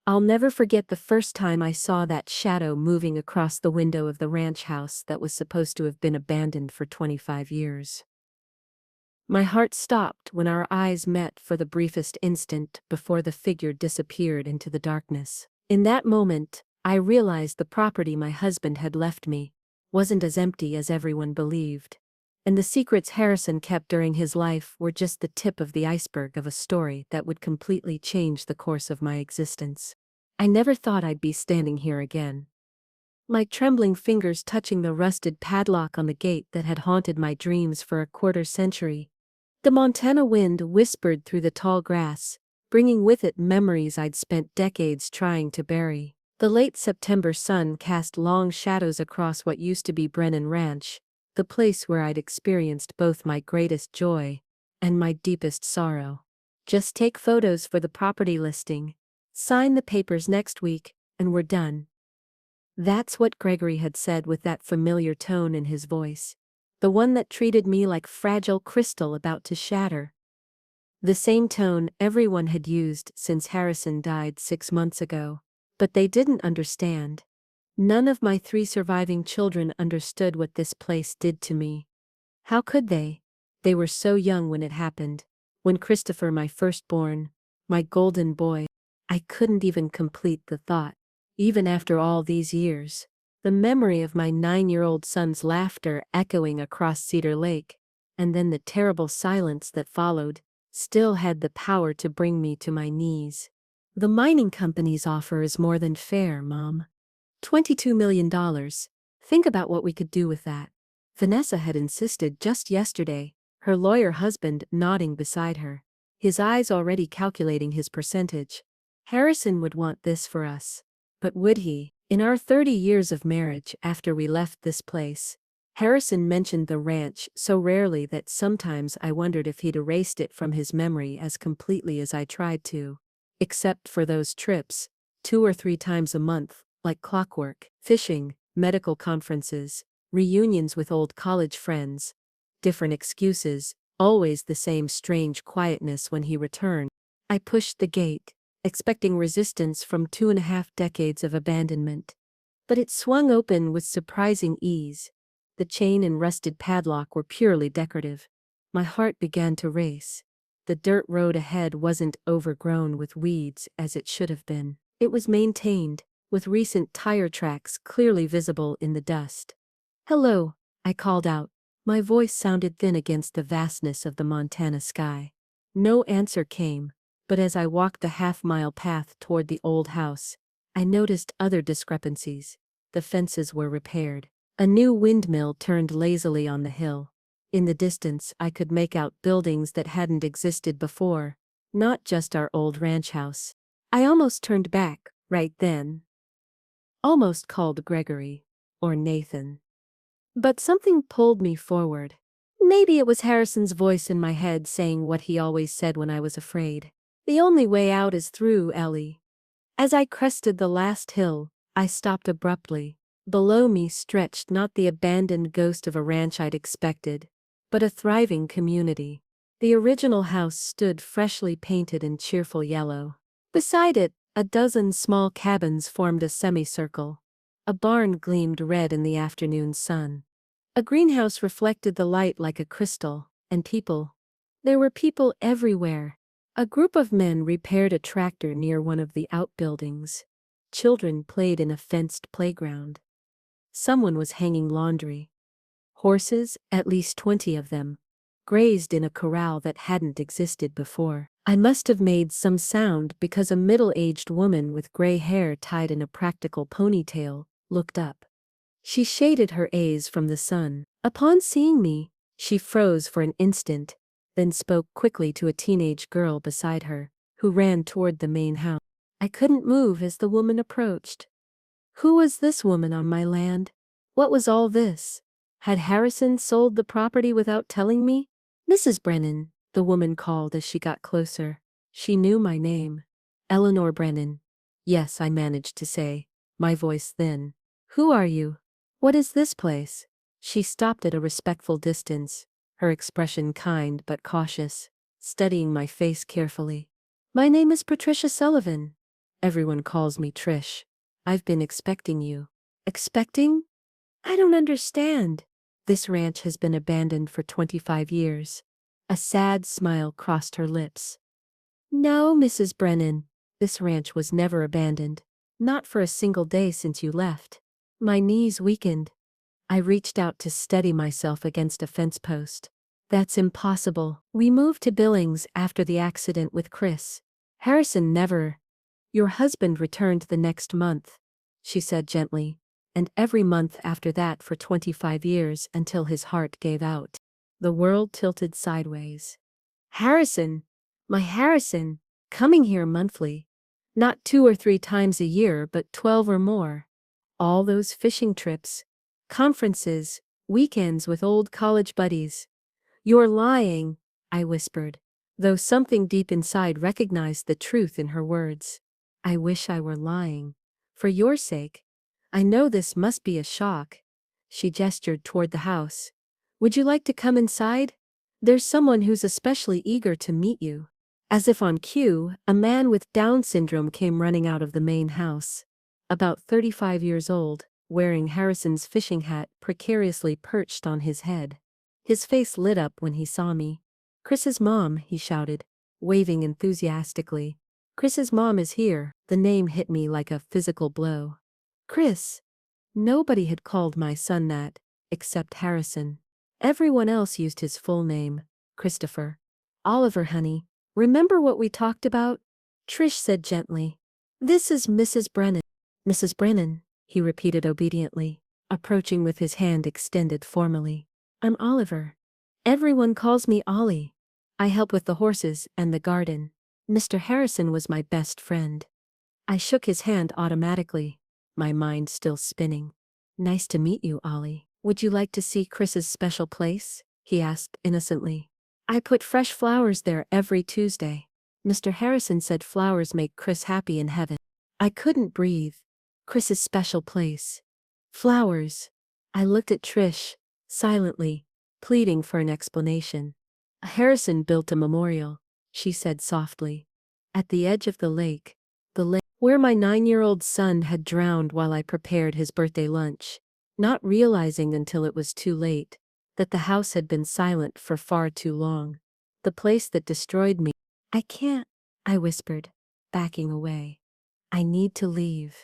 I'll never forget the first time I saw that shadow moving across the window of the ranch house that was supposed to have been abandoned for 25 years. My heart stopped when our eyes met for the briefest instant before the figure disappeared into the darkness. In that moment, I realized the property my husband had left me wasn't as empty as everyone believed. And the secrets Harrison kept during his life were just the tip of the iceberg of a story that would completely change the course of my existence. I never thought I'd be standing here again. My trembling fingers touching the rusted padlock on the gate that had haunted my dreams for a quarter century. The Montana wind whispered through the tall grass, bringing with it memories I'd spent decades trying to bury. The late September sun cast long shadows across what used to be Brennan Ranch, the place where I'd experienced both my greatest joy and my deepest sorrow. Just take photos for the property listing, sign the papers next week, and we're done. That's what Gregory had said with that familiar tone in his voice. The one that treated me like fragile crystal about to shatter. The same tone everyone had used since Harrison died 6 months ago. But they didn't understand. None of my 3 surviving children understood what this place did to me. How could they? They were so young when it happened. When Christopher, my firstborn, my golden boy, I couldn't even complete the thought. Even after all these years, the memory of my 9-year-old son's laughter echoing across Cedar Lake, and then the terrible silence that followed, still had the power to bring me to my knees. The mining company's offer is more than fair, Mom. $22 million. Think about what we could do with that. Vanessa had insisted just yesterday, her lawyer husband nodding beside her, his eyes already calculating his percentage. Harrison would want this for us. But would he? In our 30 years of marriage after we left this place, Harrison mentioned the ranch so rarely that sometimes I wondered if he'd erased it from his memory as completely as I tried to. Except for those trips, 2 or 3 times a month, like clockwork, fishing, medical conferences, reunions with old college friends. Different excuses, always the same strange quietness when he returned. I pushed the gate, expecting resistance from 2.5 decades of abandonment. But it swung open with surprising ease. The chain and rusted padlock were purely decorative. My heart began to race. The dirt road ahead wasn't overgrown with weeds as it should have been. It was maintained, with recent tire tracks clearly visible in the dust. "Hello," I called out. My voice sounded thin against the vastness of the Montana sky. No answer came. But as I walked the half-mile path toward the old house, I noticed other discrepancies. The fences were repaired. A new windmill turned lazily on the hill. In the distance, I could make out buildings that hadn't existed before, not just our old ranch house. I almost turned back, right then. Almost called Gregory, or Nathan. But something pulled me forward. Maybe it was Harrison's voice in my head saying what he always said when I was afraid. "The only way out is through, Ellie." As I crested the last hill, I stopped abruptly. Below me stretched not the abandoned ghost of a ranch I'd expected, but a thriving community. The original house stood freshly painted in cheerful yellow. Beside it, a dozen small cabins formed a semicircle. A barn gleamed red in the afternoon sun. A greenhouse reflected the light like a crystal, and people. There were people everywhere. A group of men repaired a tractor near one of the outbuildings. Children played in a fenced playground. Someone was hanging laundry. Horses, at least 20 of them, grazed in a corral that hadn't existed before. I must have made some sound because a middle-aged woman with gray hair tied in a practical ponytail looked up. She shaded her eyes from the sun. Upon seeing me, she froze for an instant, then spoke quickly to a teenage girl beside her, who ran toward the main house. I couldn't move as the woman approached. Who was this woman on my land? What was all this? Had Harrison sold the property without telling me? "Mrs. Brennan," the woman called as she got closer. She knew my name. "Eleanor Brennan." "Yes," I managed to say, my voice thin. "Who are you? What is this place?" She stopped at a respectful distance, her expression kind but cautious, studying my face carefully. "My name is Patricia Sullivan. Everyone calls me Trish. I've been expecting you. Expecting? I don't understand. This ranch has been abandoned for 25 years. A sad smile crossed her lips. No, Mrs. Brennan. This ranch was never abandoned. Not for a single day since you left. My knees weakened. I reached out to steady myself against a fence post. That's impossible. We moved to Billings after the accident with Chris. Harrison never. Your husband returned the next month, she said gently, and every month after that for 25 years until his heart gave out. The world tilted sideways. Harrison, my Harrison, coming here monthly. Not 2 or 3 times a year, but 12 or more. All those fishing trips, conferences, weekends with old college buddies. You're lying, I whispered, though something deep inside recognized the truth in her words. I wish I were lying. For your sake. I know this must be a shock. She gestured toward the house. Would you like to come inside? There's someone who's especially eager to meet you. As if on cue, a man with Down syndrome came running out of the main house. About 35 years old, wearing Harrison's fishing hat precariously perched on his head. His face lit up when he saw me. Chris's mom, he shouted, waving enthusiastically. Chris's mom is here. The name hit me like a physical blow. Chris. Nobody had called my son that, except Harrison. Everyone else used his full name, Christopher. Oliver, honey. Remember what we talked about? Trish said gently. This is Mrs. Brennan. Mrs. Brennan, he repeated obediently, approaching with his hand extended formally. I'm Oliver. Everyone calls me Ollie. I help with the horses and the garden. Mr. Harrison was my best friend. I shook his hand automatically, my mind still spinning. Nice to meet you, Ollie. Would you like to see Chris's special place? He asked innocently. I put fresh flowers there every Tuesday. Mr. Harrison said flowers make Chris happy in heaven. I couldn't breathe. Chris's special place. Flowers. I looked at Trish, silently, pleading for an explanation. Harrison built a memorial, she said softly. At the edge of the lake where my 9-year-old son had drowned while I prepared his birthday lunch, not realizing until it was too late that the house had been silent for far too long. The place that destroyed me. I can't, I whispered, backing away. I need to leave.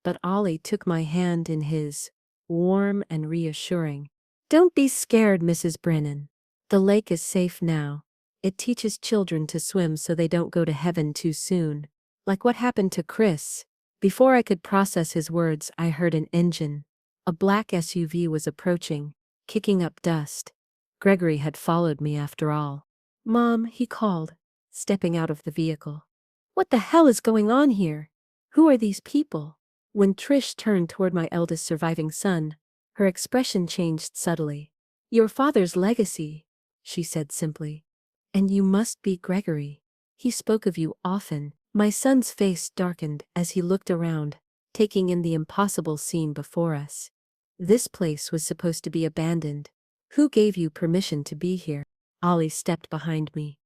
But Ollie took my hand in his, warm and reassuring. Don't be scared, Mrs. Brennan. The lake is safe now. It teaches children to swim so they don't go to heaven too soon. Like what happened to Chris. Before I could process his words, I heard an engine. A black SUV was approaching, kicking up dust. Gregory had followed me after all. Mom, he called, stepping out of the vehicle. What the hell is going on here? Who are these people? When Trish turned toward my eldest surviving son, her expression changed subtly. Your father's legacy, she said simply. And you must be Gregory. He spoke of you often. My son's face darkened as he looked around, taking in the impossible scene before us. This place was supposed to be abandoned. Who gave you permission to be here? Ollie stepped behind me,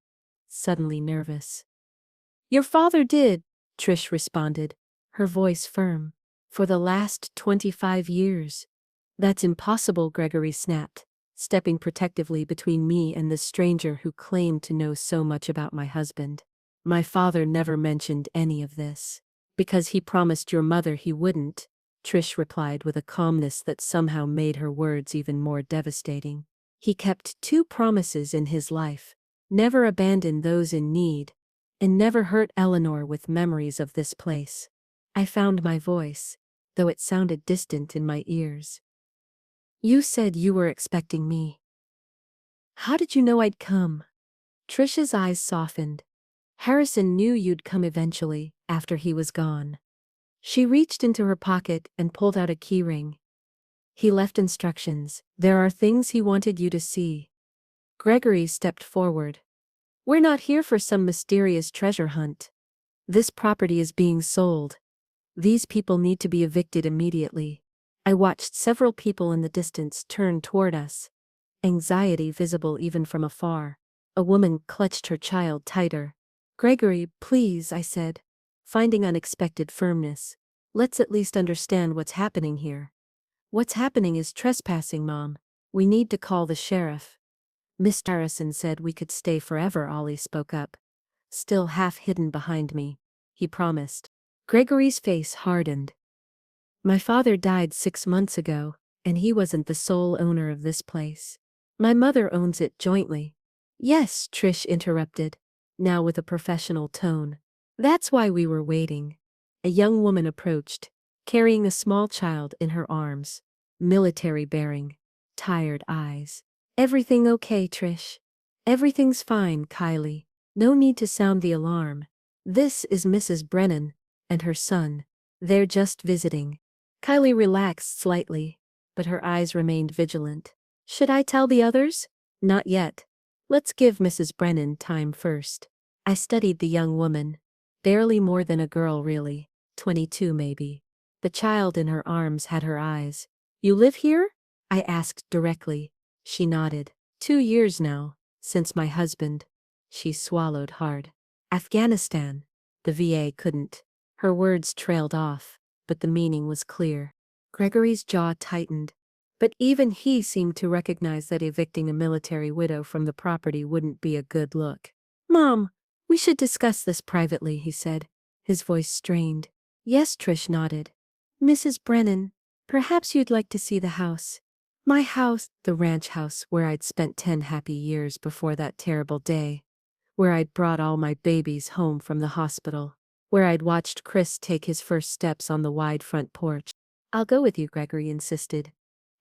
suddenly nervous. Your father did, Trish responded, her voice firm. For the last 25 years. That's impossible, Gregory snapped, stepping protectively between me and the stranger who claimed to know so much about my husband. My father never mentioned any of this. Because he promised your mother he wouldn't, Trish replied with a calmness that somehow made her words even more devastating. He kept 2 promises in his life. Never abandon those in need. And never hurt Eleanor with memories of this place. I found my voice, though it sounded distant in my ears. You said you were expecting me. How did you know I'd come? Trish's eyes softened. Harrison knew you'd come eventually, after he was gone. She reached into her pocket and pulled out a key ring. He left instructions. There are things he wanted you to see. Gregory stepped forward. We're not here for some mysterious treasure hunt. This property is being sold. These people need to be evicted immediately. I watched several people in the distance turn toward us. Anxiety visible even from afar. A woman clutched her child tighter. Gregory, please, I said. finding unexpected firmness. Let's at least understand what's happening here. What's happening is trespassing, Mom. We need to call the sheriff. Miss Harrison said we could stay forever, Ollie spoke up. Still half hidden behind me. He promised. Gregory's face hardened. My father died 6 months ago, and he wasn't the sole owner of this place. My mother owns it jointly. Yes, Trish interrupted, now with a professional tone. That's why we were waiting. A young woman approached, carrying a small child in her arms. Military bearing. Tired eyes. Everything okay, Trish? Everything's fine, Kylie. No need to sound the alarm. This is Mrs. Brennan and her son. They're just visiting. Kylie relaxed slightly, but her eyes remained vigilant. Should I tell the others? Not yet. Let's give Mrs. Brennan time first. I studied the young woman. Barely more than a girl, really. 22 maybe. The child in her arms had her eyes. You live here? I asked directly. She nodded. 2 years now, since my husband. She swallowed hard. Afghanistan. The VA couldn't. Her words trailed off, but the meaning was clear. Gregory's jaw tightened. But even he seemed to recognize that evicting a military widow from the property wouldn't be a good look. Mom, we should discuss this privately, he said, his voice strained. Yes, Trish nodded. Mrs. Brennan, perhaps you'd like to see the house. My house, the ranch house where I'd spent 10 happy years before that terrible day. Where I'd brought all my babies home from the hospital. Where I'd watched Chris take his first steps on the wide front porch. I'll go with you, Gregory insisted.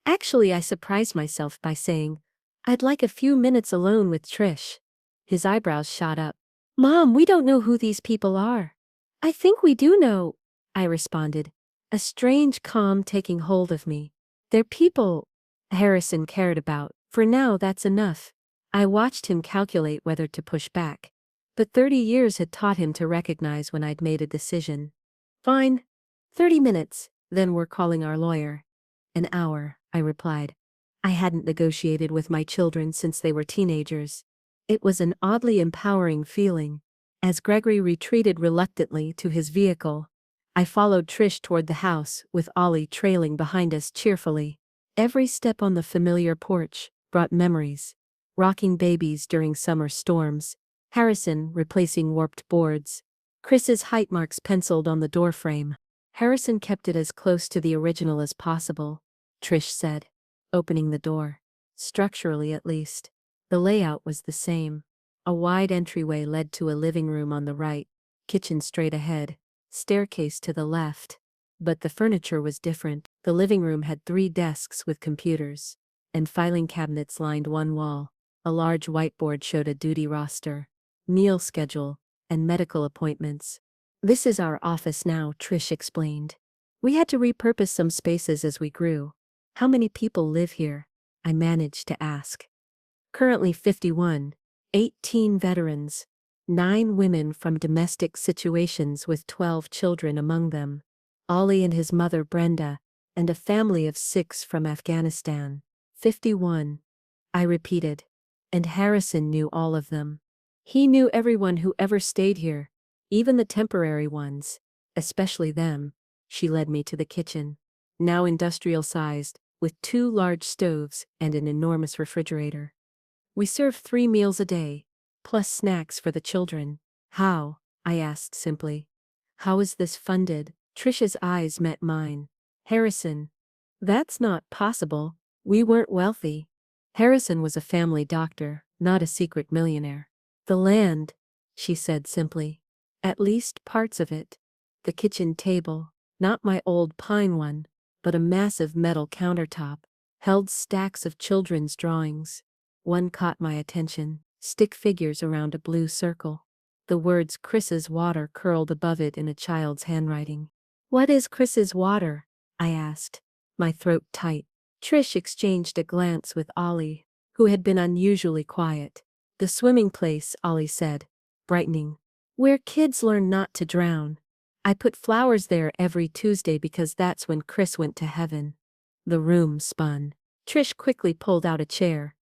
Actually, I surprised myself by saying, I'd like a few minutes alone with Trish. His eyebrows shot up. Mom, we don't know who these people are. I think we do know, I responded, a strange calm taking hold of me. They're people Harrison cared about. For now, that's enough. I watched him calculate whether to push back. But 30 years had taught him to recognize when I'd made a decision. Fine. 30 minutes, then we're calling our lawyer. An hour, I replied. I hadn't negotiated with my children since they were teenagers. It was an oddly empowering feeling. As Gregory retreated reluctantly to his vehicle, I followed Trish toward the house, with Ollie trailing behind us cheerfully. Every step on the familiar porch brought memories. Rocking babies during summer storms, Harrison replacing warped boards, Chris's height marks penciled on the doorframe. Harrison kept it as close to the original as possible, Trish said, opening the door. Structurally, at least. The layout was the same. A wide entryway led to a living room on the right, kitchen straight ahead, staircase to the left. But the furniture was different. The living room had 3 desks with computers, and filing cabinets lined one wall. A large whiteboard showed a duty roster, meal schedule, and medical appointments. This is our office now, Trish explained. We had to repurpose some spaces as we grew. How many people live here? I managed to ask. Currently 51, 18 veterans, 9 women from domestic situations with 12 children among them. Ollie and his mother Brenda, and a family of 6 from Afghanistan. 51. I repeated. And Harrison knew all of them. He knew everyone who ever stayed here, even the temporary ones, especially them. She led me to the kitchen, now industrial-sized, with 2 large stoves and an enormous refrigerator. We serve 3 meals a day, plus snacks for the children. How? I asked simply. How is this funded? Trish's eyes met mine. Harrison. That's not possible. We weren't wealthy. Harrison was a family doctor, not a secret millionaire. The land, she said simply. At least parts of it. The kitchen table, not my old pine one, but a massive metal countertop, held stacks of children's drawings. One caught my attention, stick figures around a blue circle. The words Chris's water curled above it in a child's handwriting. What is Chris's water? I asked, my throat tight. Trish exchanged a glance with Ollie, who had been unusually quiet. The swimming place, Ollie said, brightening. Where kids learn not to drown. I put flowers there every Tuesday because that's when Chris went to heaven. The room spun. Trish quickly pulled out a chair.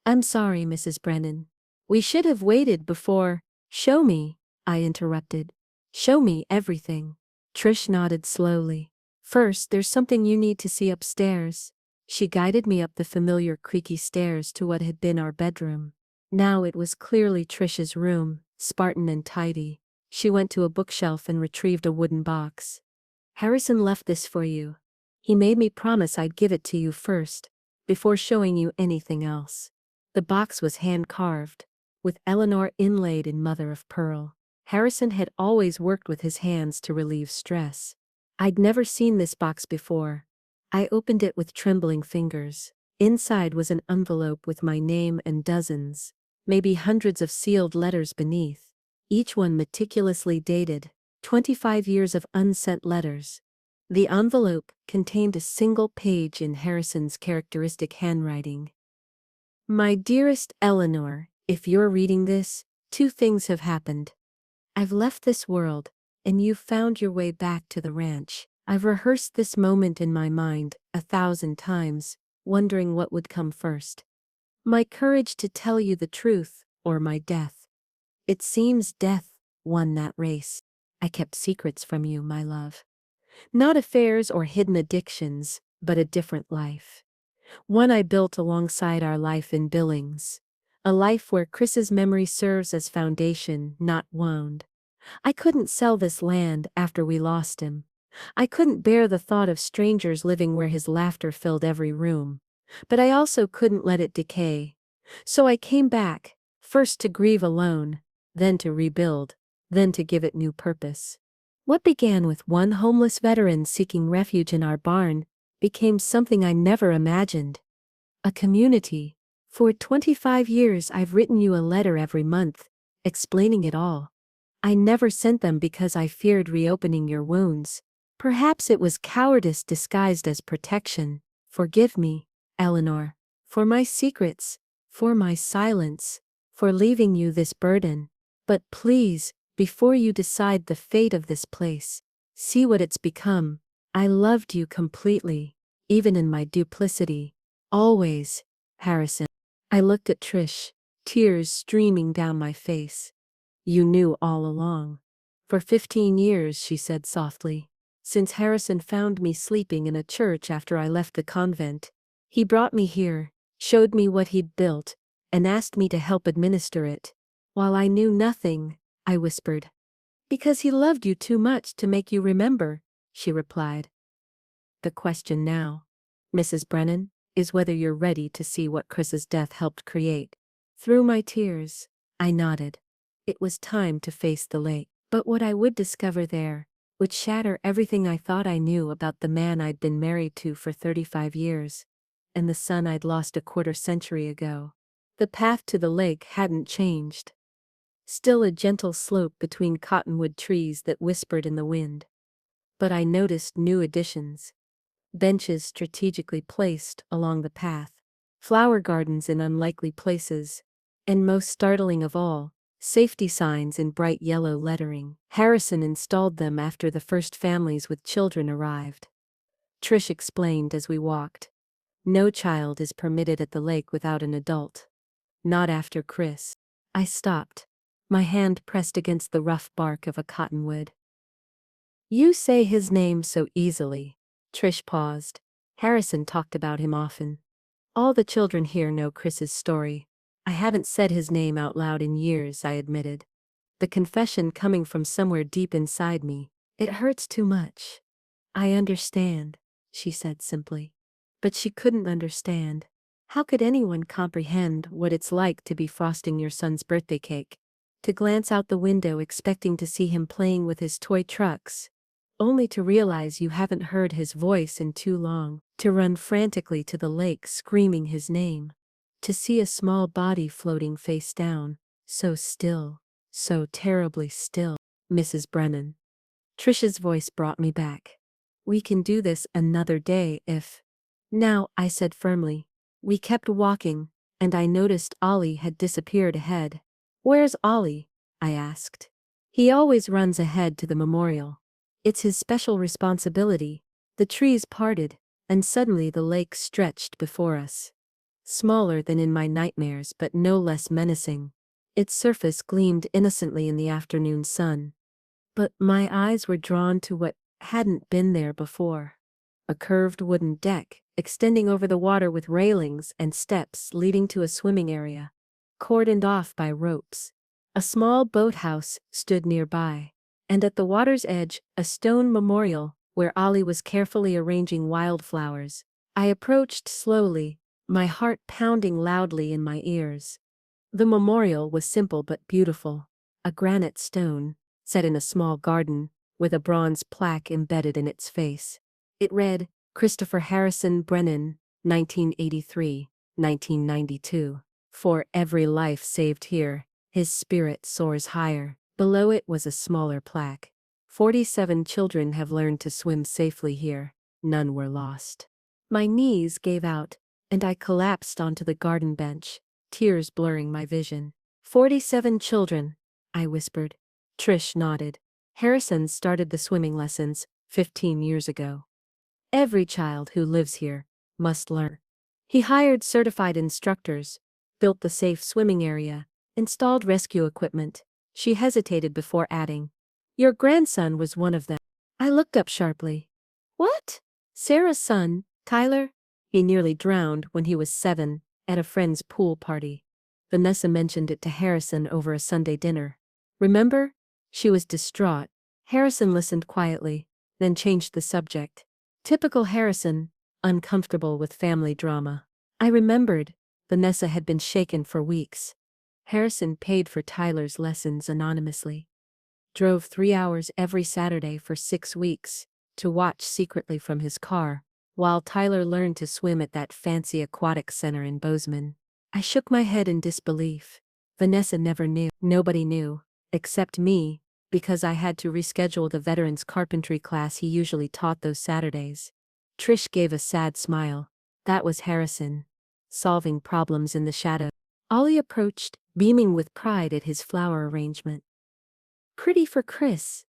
I'm sorry, Mrs. Brennan. We should have waited before. Show me, I interrupted. Show me everything. Trish nodded slowly. First, there's something you need to see upstairs. She guided me up the familiar creaky stairs to what had been our bedroom. Now it was clearly Trish's room, Spartan and tidy. She went to a bookshelf and retrieved a wooden box. Harrison left this for you. He made me promise I'd give it to you first, before showing you anything else. The box was hand-carved, with Eleanor inlaid in mother of pearl. Harrison had always worked with his hands to relieve stress. I'd never seen this box before. I opened it with trembling fingers. Inside was an envelope with my name and dozens, maybe hundreds of sealed letters beneath, each one meticulously dated, 25 years of unsent letters. The envelope contained a single page in Harrison's characteristic handwriting. My dearest Eleanor, if you're reading this, two things have happened. I've left this world, and you've found your way back to the ranch. I've rehearsed this moment in my mind 1,000 times, wondering what would come first. My courage to tell you the truth, or my death. It seems death won that race. I kept secrets from you, my love. Not affairs or hidden addictions, but a different life. One I built alongside our life in Billings. A life where Chris's memory serves as foundation, not wound. I couldn't sell this land after we lost him. I couldn't bear the thought of strangers living where his laughter filled every room. But I also couldn't let it decay. So I came back, first to grieve alone, then to rebuild, then to give it new purpose. What began with one homeless veteran seeking refuge in our barn became something I never imagined. A community. For 25 years I've written you a letter every month, explaining it all. I never sent them because I feared reopening your wounds. Perhaps it was cowardice disguised as protection. Forgive me, Eleanor, for my secrets, for my silence, for leaving you this burden. But please, before you decide the fate of this place, see what it's become. I loved you completely, even in my duplicity. Always, Harrison. I looked at Trish, tears streaming down my face. You knew all along. For 15 years, she said softly. Since Harrison found me sleeping in a church after I left the convent. He brought me here, showed me what he'd built, and asked me to help administer it. While I knew nothing, I whispered. Because he loved you too much to make you remember, she replied. The question now, Mrs. Brennan, is whether you're ready to see what Chris's death helped create. Through my tears, I nodded. It was time to face the lake. But what I would discover there would shatter everything I thought I knew about the man I'd been married to for 35 years, and the son I'd lost a quarter-century ago. The path to the lake hadn't changed. Still a gentle slope between cottonwood trees that whispered in the wind. But I noticed new additions. Benches strategically placed along the path, flower gardens in unlikely places, and most startling of all, safety signs in bright yellow lettering. Harrison installed them after the first families with children arrived. Trish explained as we walked. No child is permitted at the lake without an adult. Not after Chris. I stopped, my hand pressed against the rough bark of a cottonwood. You say his name so easily. Trish paused. Harrison talked about him often. All the children here know Chris's story. I haven't said his name out loud in years, I admitted. The confession coming from somewhere deep inside me. It hurts too much. I understand, she said simply. But she couldn't understand. How could anyone comprehend what it's like to be frosting your son's birthday cake? To glance out the window expecting to see him playing with his toy trucks, only to realize you haven't heard his voice in too long, to run frantically to the lake screaming his name, to see a small body floating face down, so still, so terribly still. Mrs. Brennan. Trish's voice brought me back. We can do this another day if... Now, I said firmly. We kept walking, and I noticed Ollie had disappeared ahead. Where's Ollie? I asked. He always runs ahead to the memorial. It's his special responsibility. The trees parted, and suddenly the lake stretched before us. Smaller than in my nightmares but no less menacing. Its surface gleamed innocently in the afternoon sun. But my eyes were drawn to what hadn't been there before. A curved wooden deck, extending over the water with railings and steps leading to a swimming area, cordoned off by ropes. A small boathouse stood nearby, and at the water's edge, a stone memorial where Ollie was carefully arranging wildflowers. I approached slowly, my heart pounding loudly in my ears. The memorial was simple but beautiful. A granite stone, set in a small garden, with a bronze plaque embedded in its face. It read, Christopher Harrison Brennan, 1983, 1992. For every life saved here, his spirit soars higher. Below it was a smaller plaque. 47 children have learned to swim safely here. None were lost. My knees gave out, and I collapsed onto the garden bench, tears blurring my vision. 47 children, I whispered. Trish nodded. Harrison started the swimming lessons 15 years ago. Every child who lives here must learn. He hired certified instructors, built the safe swimming area, installed rescue equipment. She hesitated before adding, Your grandson was one of them. I looked up sharply. What? Sarah's son, Tyler? He nearly drowned when he was 7, at a friend's pool party. Vanessa mentioned it to Harrison over a Sunday dinner. Remember? She was distraught. Harrison listened quietly, then changed the subject. Typical Harrison, uncomfortable with family drama. I remembered. Vanessa had been shaken for weeks. Harrison paid for Tyler's lessons anonymously. Drove 3 hours every Saturday for 6 weeks, to watch secretly from his car, while Tyler learned to swim at that fancy aquatic center in Bozeman. I shook my head in disbelief. Vanessa never knew. Nobody knew, except me, because I had to reschedule the veterans carpentry class he usually taught those Saturdays. Trish gave a sad smile. That was Harrison, solving problems in the shadow. Ollie approached, beaming with pride at his flower arrangement. Pretty for Chris.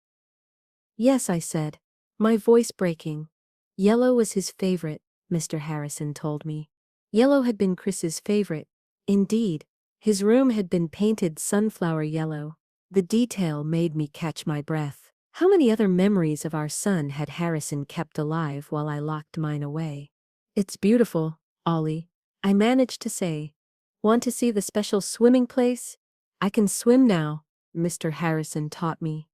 Yes, I said, my voice breaking. Yellow was his favorite, Mr. Harrison told me. Yellow had been Chris's favorite. Indeed, his room had been painted sunflower yellow. The detail made me catch my breath. How many other memories of our son had Harrison kept alive while I locked mine away? It's beautiful, Ollie, I managed to say. Want to see the special swimming place? I can swim now, Mr. Harrison taught me.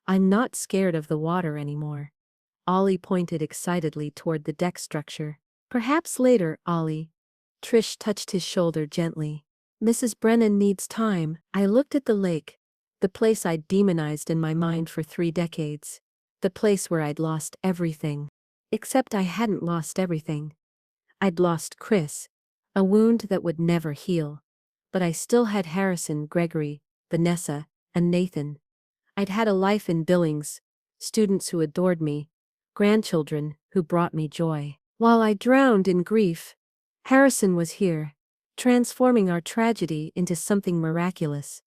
I'm not scared of the water anymore. Ollie pointed excitedly toward the deck structure. Perhaps later, Ollie. Trish touched his shoulder gently. Mrs. Brennan needs time. I looked at the lake, the place I'd demonized in my mind for 3 decades. The place where I'd lost everything. Except I hadn't lost everything. I'd lost Chris, a wound that would never heal. But I still had Harrison, Gregory, Vanessa, and Nathan. I'd had a life in Billings, students who adored me, grandchildren who brought me joy. While I drowned in grief, Harrison was here, transforming our tragedy into something miraculous.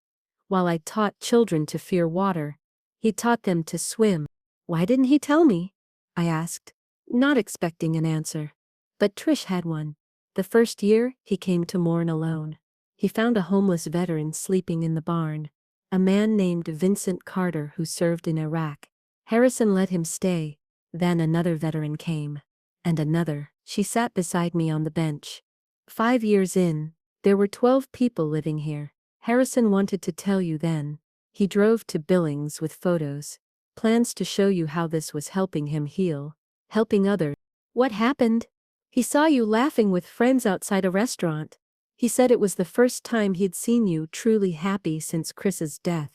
While I taught children to fear water, he taught them to swim. Why didn't he tell me? I asked, not expecting an answer. But Trish had one. The first year, he came to mourn alone. He found a homeless veteran sleeping in the barn, a man named Vincent Carter who served in Iraq. Harrison let him stay. Then another veteran came. And another. She sat beside me on the bench. 5 years in, there were 12 people living here. Harrison wanted to tell you then. He drove to Billings with photos, plans to show you how this was helping him heal, helping others. What happened? He saw you laughing with friends outside a restaurant. He said it was the first time he'd seen you truly happy since Chris's death.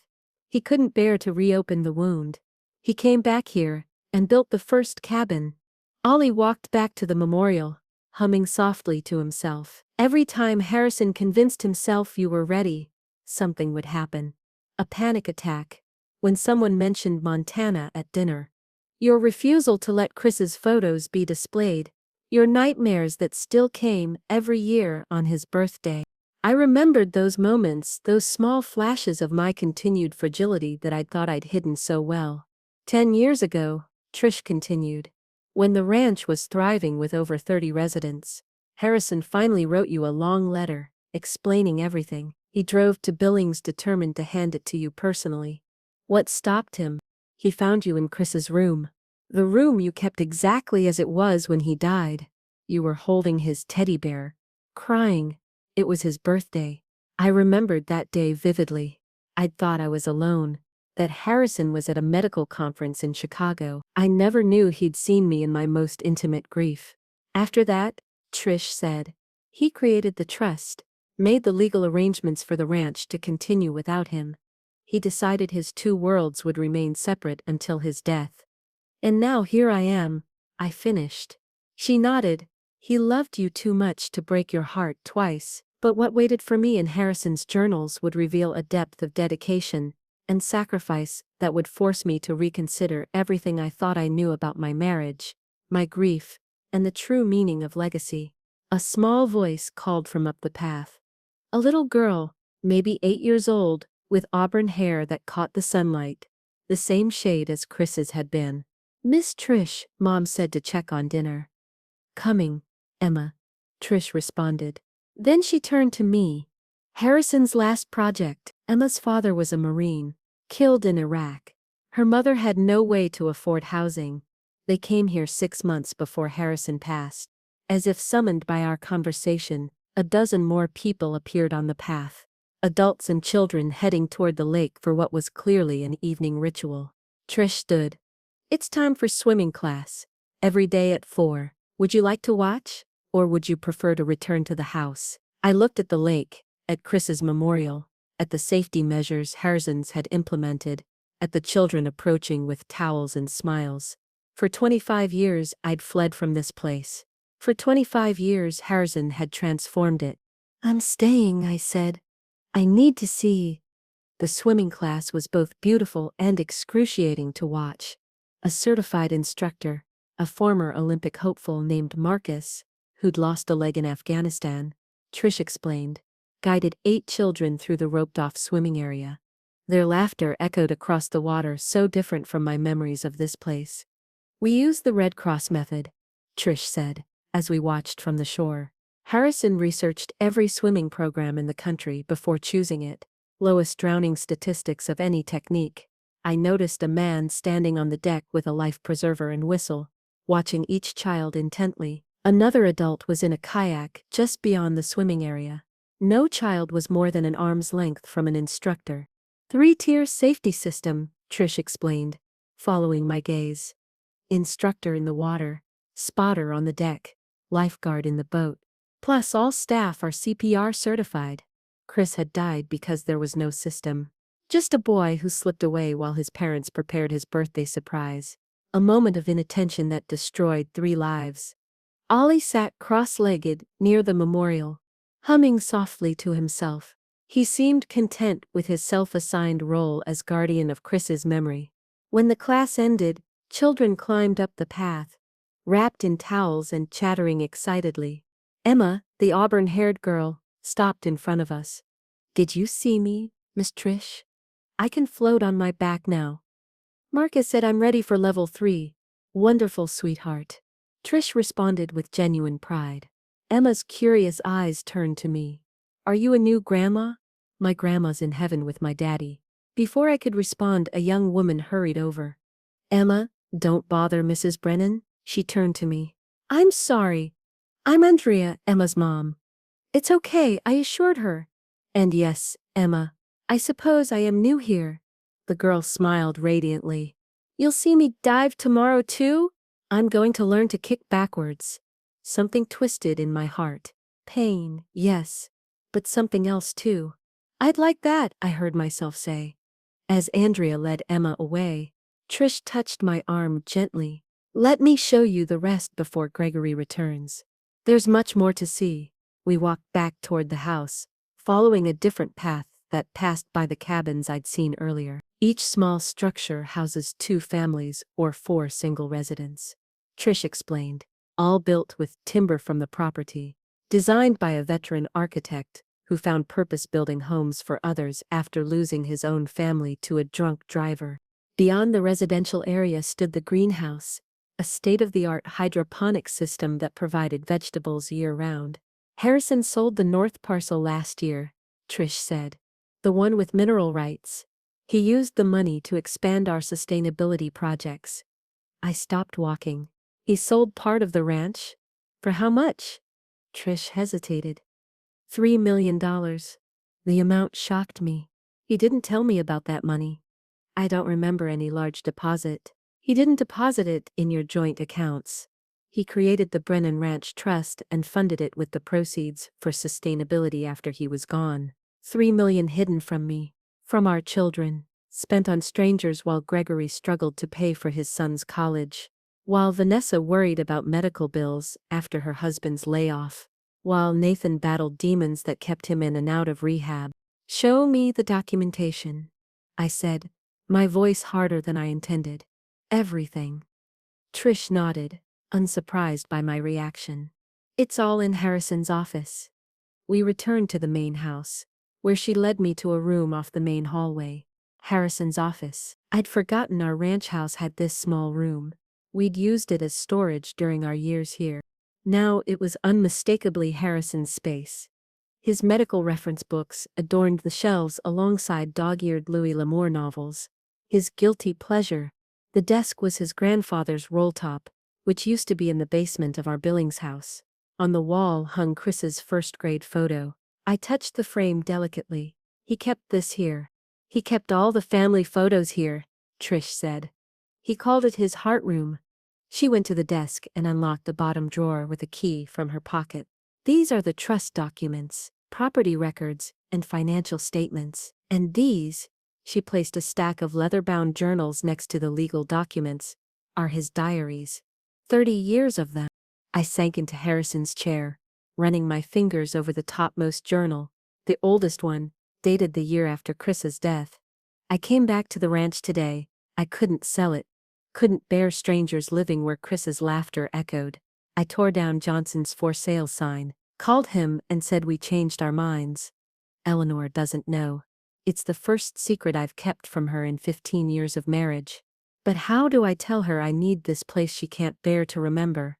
He couldn't bear to reopen the wound. He came back here and built the first cabin. Ollie walked back to the memorial, humming softly to himself. Every time Harrison convinced himself you were ready, something would happen. A panic attack. When someone mentioned Montana at dinner. Your refusal to let Chris's photos be displayed. Your nightmares that still came every year on his birthday. I remembered those moments, those small flashes of my continued fragility that I'd thought I'd hidden so well. 10 years ago, Trish continued, when the ranch was thriving with over 30 residents, Harrison finally wrote you a long letter, explaining everything. He drove to Billings determined to hand it to you personally. What stopped him? He found you in Chris's room. The room you kept exactly as it was when he died. You were holding his teddy bear, crying. It was his birthday. I remembered that day vividly. I'd thought I was alone, that Harrison was at a medical conference in Chicago. I never knew he'd seen me in my most intimate grief. After that, Trish said, he created the trust, made the legal arrangements for the ranch to continue without him. He decided his two worlds would remain separate until his death. And now here I am, I finished. She nodded. He loved you too much to break your heart twice, but what waited for me in Harrison's journals would reveal a depth of dedication and sacrifice that would force me to reconsider everything I thought I knew about my marriage, my grief, and the true meaning of legacy. A small voice called from up the path. A little girl, maybe 8 years old, with auburn hair that caught the sunlight, the same shade as Chris's had been. Miss Trish, Mom said to check on dinner. Coming, Emma, Trish responded. Then she turned to me. Harrison's last project. Emma's father was a Marine, killed in Iraq. Her mother had no way to afford housing. They came here 6 months before Harrison passed. As if summoned by our conversation, a dozen more people appeared on the path. Adults and children heading toward the lake for what was clearly an evening ritual. Trish stood. It's time for swimming class. Every day at 4. Would you like to watch? Or would you prefer to return to the house? I looked at the lake, at Chris's memorial, at the safety measures Harrison's had implemented, at the children approaching with towels and smiles. For 25 years I'd fled from this place. For 25 years Harrison had transformed it. I'm staying, I said. I need to see. The swimming class was both beautiful and excruciating to watch. A certified instructor, a former Olympic hopeful named Marcus, who'd lost a leg in Afghanistan, Trish explained, guided 8 children through the roped-off swimming area. Their laughter echoed across the water, so different from my memories of this place. We use the Red Cross method, Trish said, as we watched from the shore. Harrison researched every swimming program in the country before choosing it. Lowest drowning statistics of any technique. I noticed a man standing on the deck with a life preserver and whistle, watching each child intently. Another adult was in a kayak just beyond the swimming area. No child was more than an arm's length from an instructor. 3-tier safety system, Trish explained, following my gaze. Instructor in the water, spotter on the deck, lifeguard in the boat. Plus all staff are CPR certified. Chris had died because there was no system. Just a boy who slipped away while his parents prepared his birthday surprise. A moment of inattention that destroyed 3 lives. Ollie sat cross-legged near the memorial, humming softly to himself. He seemed content with his self-assigned role as guardian of Chris's memory. When the class ended, children climbed up the path, wrapped in towels and chattering excitedly. Emma, the auburn-haired girl, stopped in front of us. Did you see me, Miss Trish? I can float on my back now. Marcus said I'm ready for level 3. Wonderful, sweetheart. Trish responded with genuine pride. Emma's curious eyes turned to me. Are you a new grandma? My grandma's in heaven with my daddy. Before I could respond, a young woman hurried over. Emma, don't bother Mrs. Brennan, she turned to me. I'm sorry. I'm Andrea, Emma's mom. It's okay, I assured her. And yes, Emma, I suppose I am new here. The girl smiled radiantly. You'll see me dive tomorrow too? I'm going to learn to kick backwards. Something twisted in my heart. Pain, yes, but something else too. I'd like that, I heard myself say. As Andrea led Emma away, Trish touched my arm gently. Let me show you the rest before Gregory returns. There's much more to see. We walked back toward the house, following a different path that passed by the cabins I'd seen earlier. Each small structure houses 2 families or 4 single residents. Trish explained, all built with timber from the property, designed by a veteran architect who found purpose building homes for others after losing his own family to a drunk driver. Beyond the residential area stood the greenhouse, a state-of-the-art hydroponic system that provided vegetables year-round. Harrison sold the north parcel last year, Trish said. The one with mineral rights. He used the money to expand our sustainability projects. I stopped walking. He sold part of the ranch? For how much? Trish hesitated. $3 million. The amount shocked me. He didn't tell me about that money. I don't remember any large deposit. He didn't deposit it in your joint accounts. He created the Brennan Ranch Trust and funded it with the proceeds for sustainability after he was gone. $3 million hidden from me. From our children. Spent on strangers while Gregory struggled to pay for his son's college. While Vanessa worried about medical bills after her husband's layoff. While Nathan battled demons that kept him in and out of rehab. Show me the documentation, I said, my voice harder than I intended. Everything. Trish nodded, unsurprised by my reaction. It's all in Harrison's office. We returned to the main house, where she led me to a room off the main hallway. Harrison's office. I'd forgotten our ranch house had this small room. We'd used it as storage during our years here. Now it was unmistakably Harrison's space. His medical reference books adorned the shelves alongside dog-eared Louis L'Amour novels. His guilty pleasure. The desk was his grandfather's roll top, which used to be in the basement of our Billings house. On the wall hung Chris's first-grade photo. I touched the frame delicately. He kept this here. He kept all the family photos here, Trish said. He called it his heart room. She went to the desk and unlocked the bottom drawer with a key from her pocket. These are the trust documents, property records, and financial statements. And these, she placed a stack of leather-bound journals next to the legal documents, are his diaries. 30 years of them. I sank into Harrison's chair, running my fingers over the topmost journal, the oldest one, dated the year after Chris's death. I came back to the ranch today. I couldn't sell it. Couldn't bear strangers living where Chris's laughter echoed. I tore down Johnson's for sale sign, called him and said we changed our minds. Eleanor doesn't know. It's the first secret I've kept from her in 15 years of marriage. But how do I tell her I need this place she can't bear to remember?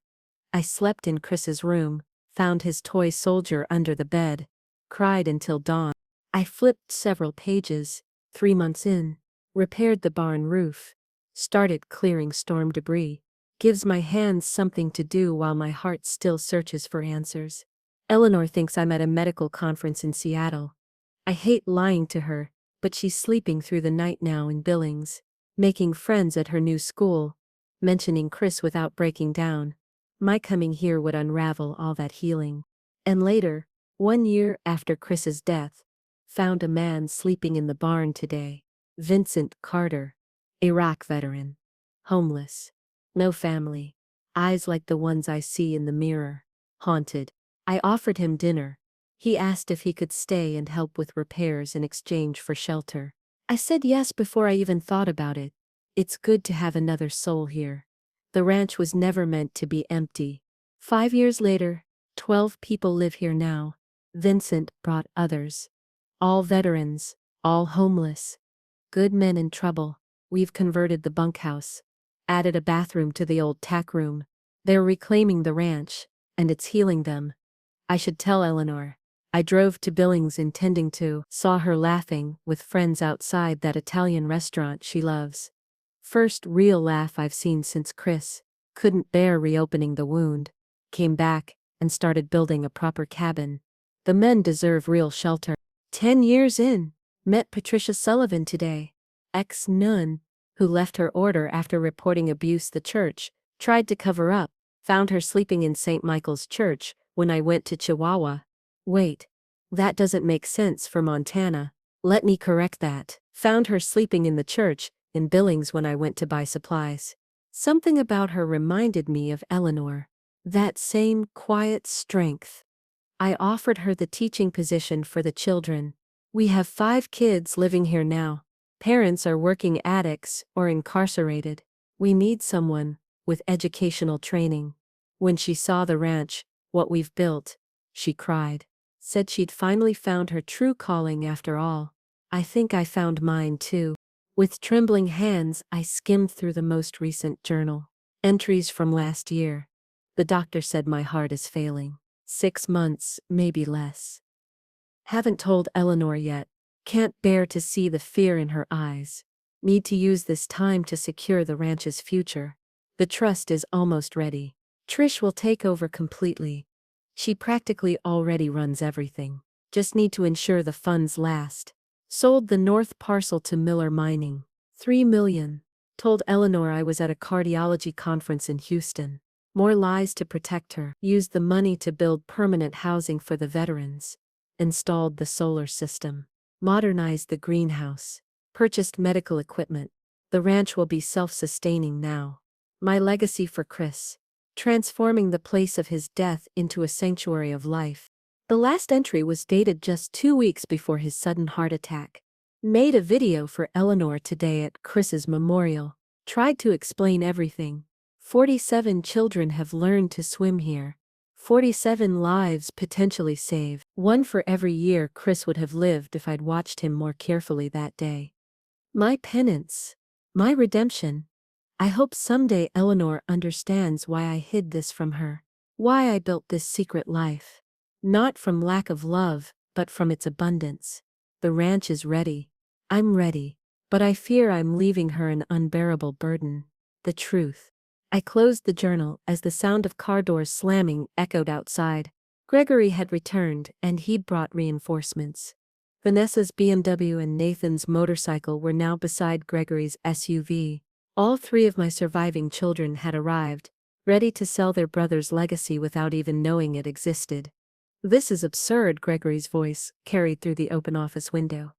I slept in Chris's room, found his toy soldier under the bed, cried until dawn. I flipped several pages, 3 months in, repaired the barn roof, started clearing storm debris. Gives my hands something to do while my heart still searches for answers. Eleanor thinks I'm at a medical conference in Seattle. I hate lying to her, but she's sleeping through the night now in Billings, making friends at her new school, mentioning Chris without breaking down. My coming here would unravel all that healing. And later, 1 year after Chris's death, found a man sleeping in the barn today. Vincent Carter, Iraq veteran, homeless. No family. Eyes like the ones I see in the mirror. Haunted. I offered him dinner. He asked if he could stay and help with repairs in exchange for shelter. I said yes before I even thought about it. It's good to have another soul here. The ranch was never meant to be empty. 5 years later, 12 people live here now. Vincent brought others. All veterans, all homeless. Good men in trouble. We've converted the bunkhouse. Added a bathroom to the old tack room. They're reclaiming the ranch, and it's healing them. I should tell Eleanor. I drove to Billings intending to. Saw her laughing with friends outside that Italian restaurant she loves. First real laugh I've seen since Chris. Couldn't bear reopening the wound. Came back and started building a proper cabin. The men deserve real shelter. 10 years in. Met Patricia Sullivan today. Ex-nun, who left her order after reporting abuse. The church tried to cover up. Found her sleeping in St. Michael's Church when I went to Chihuahua. Wait. That doesn't make sense for Montana. Let me correct that. Found her sleeping in the church in Billings when I went to buy supplies. Something about her reminded me of Eleanor. That same quiet strength. I offered her the teaching position for the children. We have 5 kids living here now. Parents are working addicts or incarcerated. We need someone with educational training. When she saw the ranch, what we've built, she cried. Said she'd finally found her true calling after all. I think I found mine too. With trembling hands, I skimmed through the most recent journal. Entries from last year. The doctor said my heart is failing. 6 months, maybe less. Haven't told Eleanor yet. Can't bear to see the fear in her eyes. Need to use this time to secure the ranch's future. The trust is almost ready. Trish will take over completely. She practically already runs everything. Just need to ensure the funds last. Sold the north parcel to Miller Mining. $3 million. Told Eleanor I was at a cardiology conference in Houston. More lies to protect her. Used the money to build permanent housing for the veterans. Installed the solar system. Modernized the greenhouse. Purchased medical equipment. The ranch will be self-sustaining now. My legacy for Chris. Transforming the place of his death into a sanctuary of life. The last entry was dated just 2 weeks before his sudden heart attack. Made a video for Eleanor today at Chris's memorial. Tried to explain everything. 47 children have learned to swim here. 47 lives potentially saved. One for every year Chris would have lived if I'd watched him more carefully that day. My penance. My redemption. I hope someday Eleanor understands why I hid this from her. Why I built this secret life. Not from lack of love, but from its abundance. The ranch is ready. I'm ready. But I fear I'm leaving her an unbearable burden. The truth. I closed the journal as the sound of car doors slamming echoed outside. Gregory had returned, and he'd brought reinforcements. Vanessa's BMW and Nathan's motorcycle were now beside Gregory's SUV. All 3 of my surviving children had arrived, ready to sell their brother's legacy without even knowing it existed. This is absurd, Gregory's voice carried through the open office window.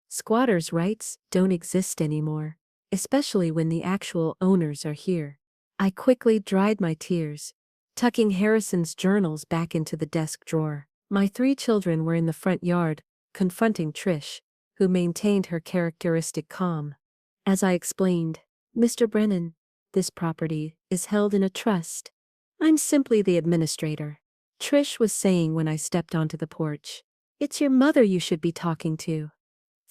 Squatters' rights don't exist anymore, especially when the actual owners are here. I quickly dried my tears, tucking Harrison's journals back into the desk drawer. My 3 children were in the front yard, confronting Trish, who maintained her characteristic calm. As I explained, Mr. Brennan, this property is held in a trust. I'm simply the administrator. Trish was saying when I stepped onto the porch. It's your mother you should be talking to.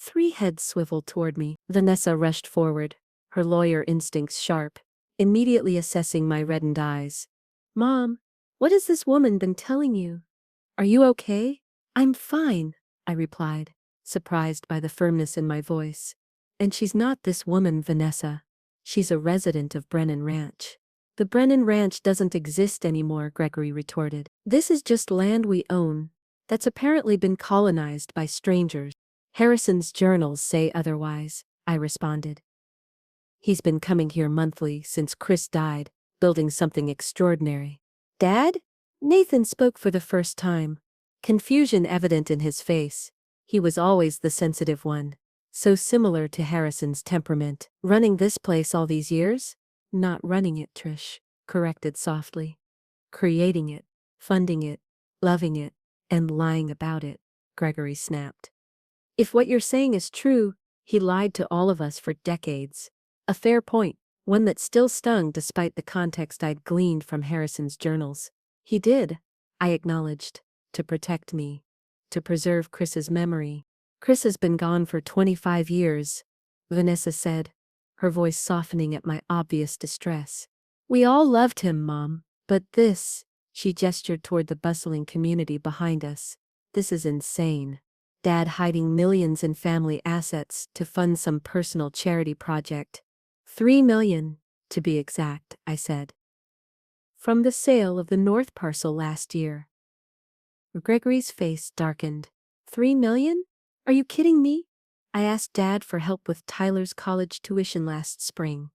3 heads swiveled toward me. Vanessa rushed forward, her lawyer instincts sharp, immediately assessing my reddened eyes. Mom, what has this woman been telling you? Are you okay? I'm fine, I replied, surprised by the firmness in my voice. And she's not this woman, Vanessa. She's a resident of Brennan Ranch. The Brennan Ranch doesn't exist anymore, Gregory retorted. This is just land we own, that's apparently been colonized by strangers. Harrison's journals say otherwise, I responded. He's been coming here monthly since Chris died, building something extraordinary. Dad? Nathan spoke for the first time. Confusion evident in his face. He was always the sensitive one. So similar to Harrison's temperament. Running this place all these years? Not running it, Trish corrected softly. Creating it, funding it, loving it, and lying about it, Gregory snapped. If what you're saying is true, he lied to all of us for decades. A fair point, one that still stung despite the context I'd gleaned from Harrison's journals. He did, I acknowledged, to protect me, to preserve Chris's memory. Chris has been gone for 25 years, Vanessa said, her voice softening at my obvious distress. We all loved him, Mom, but this, she gestured toward the bustling community behind us, this is insane. Dad hiding millions in family assets to fund some personal charity project. $3 million, to be exact, I said. From the sale of the north parcel last year. Gregory's face darkened. $3 million? Are you kidding me? I asked Dad for help with Tyler's college tuition last spring.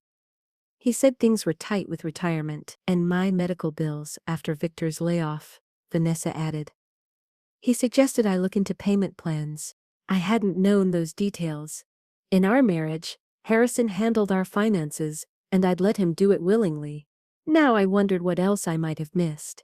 He said things were tight with retirement and my medical bills after Victor's layoff, Vanessa added. He suggested I look into payment plans. I hadn't known those details. In our marriage, Harrison handled our finances, and I'd let him do it willingly. Now I wondered what else I might have missed.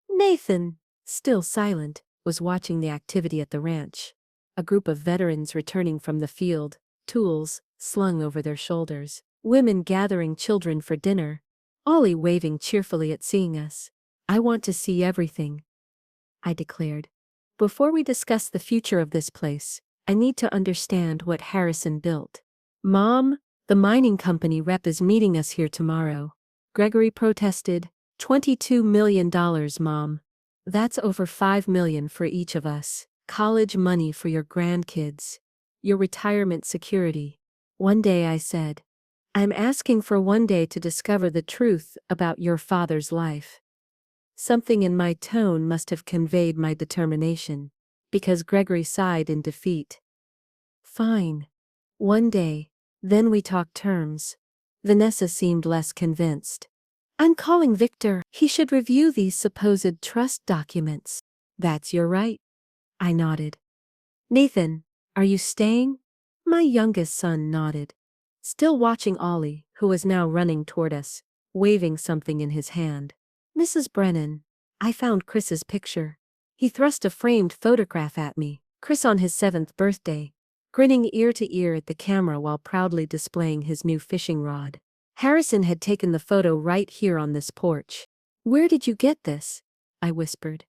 Nathan, still silent, was watching the activity at the ranch. A group of veterans returning from the field, tools slung over their shoulders, women gathering children for dinner, Ollie waving cheerfully at seeing us. I want to see everything, I declared. Before we discuss the future of this place, I need to understand what Harrison built. Mom, the mining company rep is meeting us here tomorrow. Gregory protested. $22 million, Mom. That's over $5 million for each of us. College money for your grandkids. your retirement security. One day I said, I'm asking for one day to discover the truth about your father's life. Something in my tone must have conveyed my determination, because Gregory sighed in defeat. Fine. One day, then we talk terms. Vanessa seemed less convinced. I'm calling Victor. He should review these supposed trust documents. That's your right. I nodded. Nathan, are you staying? My youngest son nodded, still watching Ollie, who was now running toward us, waving something in his hand. Mrs. Brennan, I found Chris's picture. He thrust a framed photograph at me, Chris on his 7th birthday, grinning ear to ear at the camera while proudly displaying his new fishing rod. Harrison had taken the photo right here on this porch. Where did you get this? I whispered.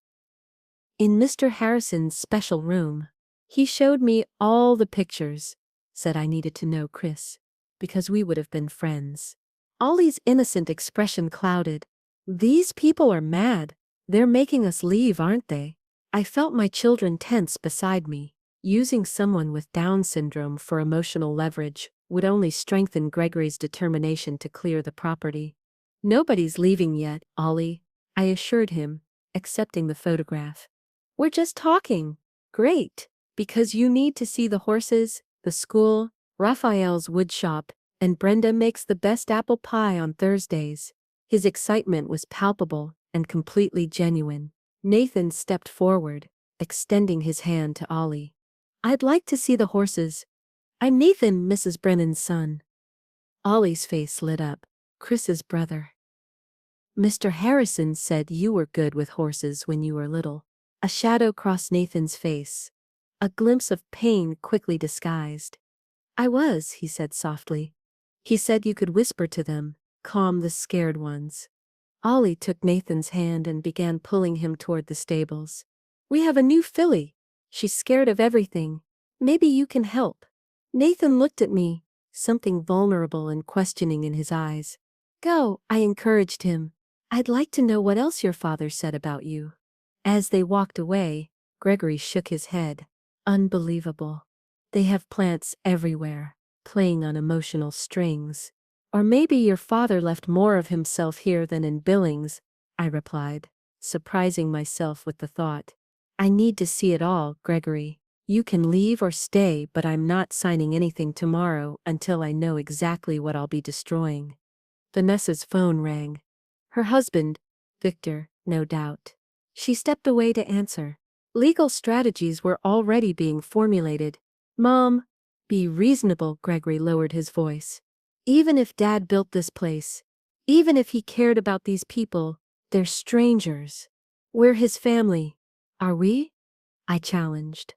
In Mr. Harrison's special room. He showed me all the pictures, said I needed to know Chris, because we would have been friends. Ollie's innocent expression clouded. These people are mad. They're making us leave, aren't they? I felt my children tense beside me. Using someone with Down syndrome for emotional leverage would only strengthen Gregory's determination to clear the property. Nobody's leaving yet, Ollie, I assured him, accepting the photograph. We're just talking. Great. Because you need to see the horses, the school, Raphael's woodshop, and Brenda makes the best apple pie on Thursdays. His excitement was palpable and completely genuine. Nathan stepped forward, extending his hand to Ollie. I'd like to see the horses. I'm Nathan, Mrs. Brennan's son. Ollie's face lit up. Chris's brother. Mr. Harrison said you were good with horses when you were little. A shadow crossed Nathan's face. A glimpse of pain quickly disguised. I was, he said softly. He said you could whisper to them, calm the scared ones. Ollie took Nathan's hand and began pulling him toward the stables. We have a new filly. She's scared of everything. Maybe you can help. Nathan looked at me, something vulnerable and questioning in his eyes. Go, I encouraged him. I'd like to know what else your father said about you. As they walked away, Gregory shook his head. Unbelievable. They have plants everywhere, playing on emotional strings. Or maybe your father left more of himself here than in Billings, I replied, surprising myself with the thought. I need to see it all, Gregory. You can leave or stay, but I'm not signing anything tomorrow until I know exactly what I'll be destroying. Vanessa's phone rang. Her husband, Victor, no doubt. She stepped away to answer. Legal strategies were already being formulated. Mom, be reasonable, Gregory lowered his voice. Even if Dad built this place, even if he cared about these people, they're strangers. We're his family. Are we? I challenged,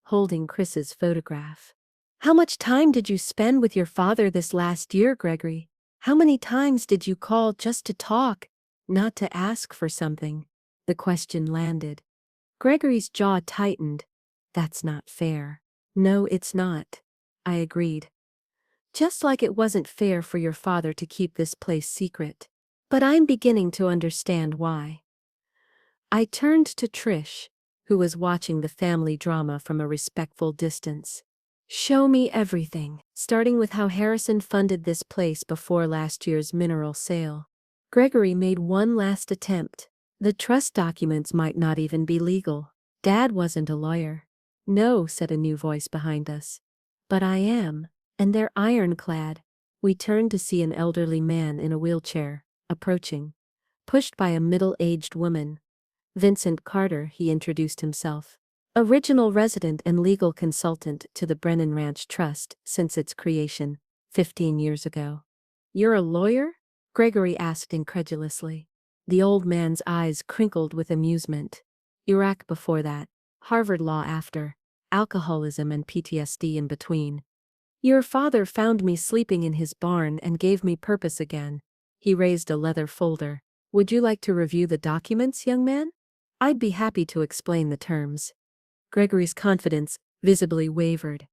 holding Chris's photograph. How much time did you spend with your father this last year, Gregory? How many times did you call just to talk, not to ask for something? The question landed. Gregory's jaw tightened. That's not fair. No, it's not. I agreed. Just like it wasn't fair for your father to keep this place secret. But I'm beginning to understand why. I turned to Trish, who was watching the family drama from a respectful distance. Show me everything, starting with how Harrison funded this place before last year's mineral sale. Gregory made one last attempt. The trust documents might not even be legal. Dad wasn't a lawyer. No, said a new voice behind us. But I am, and they're ironclad. We turned to see an elderly man in a wheelchair, approaching. Pushed by a middle-aged woman. Vincent Carter, he introduced himself. Original resident and legal consultant to the Brennan Ranch Trust since its creation, 15 years ago. You're a lawyer? Gregory asked incredulously. The old man's eyes crinkled with amusement. Iraq before that, Harvard Law after, alcoholism and PTSD in between. Your father found me sleeping in his barn and gave me purpose again. He raised a leather folder. Would you like to review the documents, young man? I'd be happy to explain the terms. Gregory's confidence visibly wavered.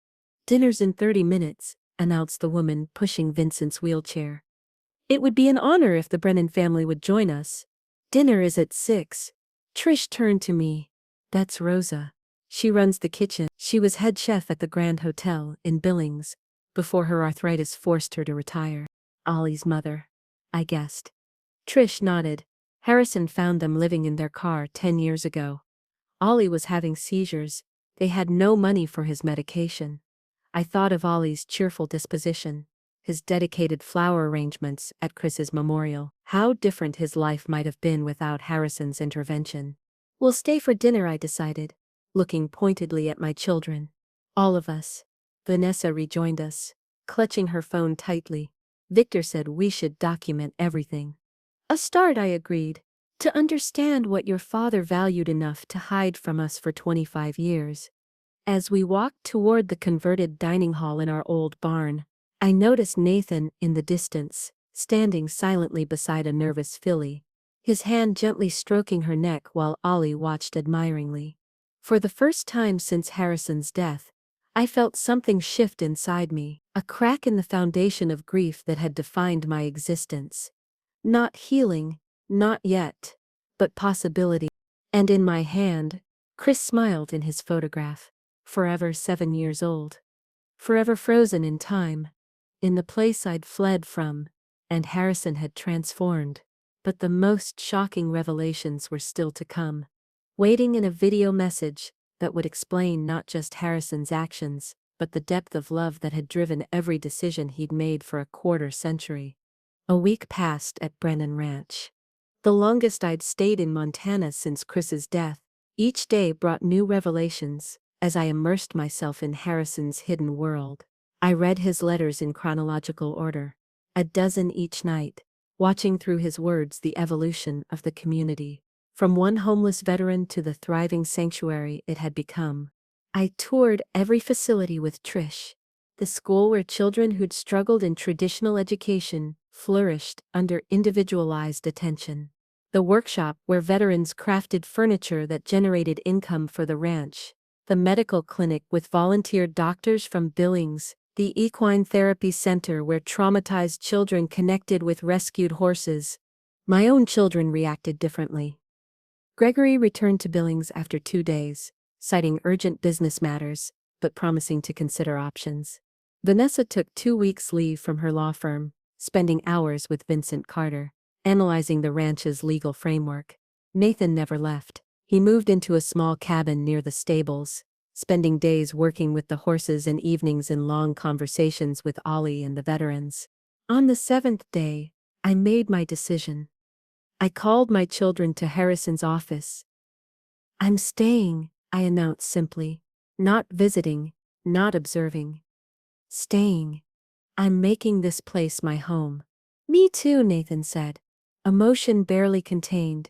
Dinner's in 30 minutes, announced the woman pushing Vincent's wheelchair. It would be an honor if the Brennan family would join us. Dinner is at 6. Trish turned to me. That's Rosa. She runs the kitchen. She was head chef at the Grand Hotel in Billings before her arthritis forced her to retire. Ollie's mother, I guessed. Trish nodded. Harrison found them living in their car 10 years ago. Ollie was having seizures. They had no money for his medication. I thought of Ollie's cheerful disposition, his dedicated flower arrangements at Chris's memorial. How different his life might have been without Harrison's intervention. We'll stay for dinner, I decided, looking pointedly at my children. All of us. Vanessa rejoined us, clutching her phone tightly. Victor said we should document everything. A start, I agreed. To understand what your father valued enough to hide from us for 25 years. As we walked toward the converted dining hall in our old barn, I noticed Nathan in the distance, standing silently beside a nervous filly, his hand gently stroking her neck while Ollie watched admiringly. For the first time since Harrison's death, I felt something shift inside me, a crack in the foundation of grief that had defined my existence. Not healing, not yet, but possibility. And in my hand, Chris smiled in his photograph, forever 7 years old. Forever frozen in time, in the place I'd fled from, and Harrison had transformed. But the most shocking revelations were still to come, waiting in a video message that would explain not just Harrison's actions, but the depth of love that had driven every decision he'd made for a quarter century. A week passed at Brennan Ranch. The longest I'd stayed in Montana since Chris's death. Each day brought new revelations, as I immersed myself in Harrison's hidden world. I read his letters in chronological order, a dozen each night, watching through his words the evolution of the community, from one homeless veteran to the thriving sanctuary it had become. I toured every facility with Trish, the school where children who'd struggled in traditional education flourished under individualized attention. The workshop where veterans crafted furniture that generated income for the ranch. The medical clinic with volunteer doctors from Billings. The equine therapy center where traumatized children connected with rescued horses. My own children reacted differently. Gregory returned to Billings after 2 days, citing urgent business matters, but promising to consider options. Vanessa took 2 weeks leave from her law firm, spending hours with Vincent Carter, analyzing the ranch's legal framework. Nathan never left. He moved into a small cabin near the stables, spending days working with the horses and evenings in long conversations with Ollie and the veterans. On the 7th day, I made my decision. I called my children to Harrison's office. I'm staying, I announced simply. Not visiting, not observing. Staying. I'm making this place my home. Me too, Nathan said, emotion barely contained.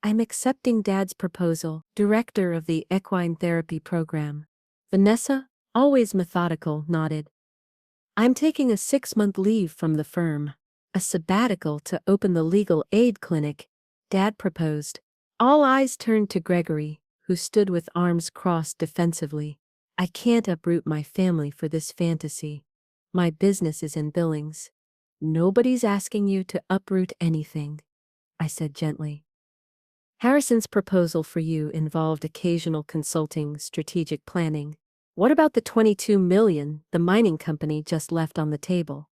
I'm accepting Dad's proposal, director of the equine therapy program. Vanessa, always methodical, nodded. I'm taking a 6-month leave from the firm. A sabbatical to open the legal aid clinic, Dad proposed. All eyes turned to Gregory, who stood with arms crossed defensively. I can't uproot my family for this fantasy. My business is in Billings. Nobody's asking you to uproot anything, I said gently. Harrison's proposal for you involved occasional consulting, strategic planning. What about the $22 million the mining company just left on the table?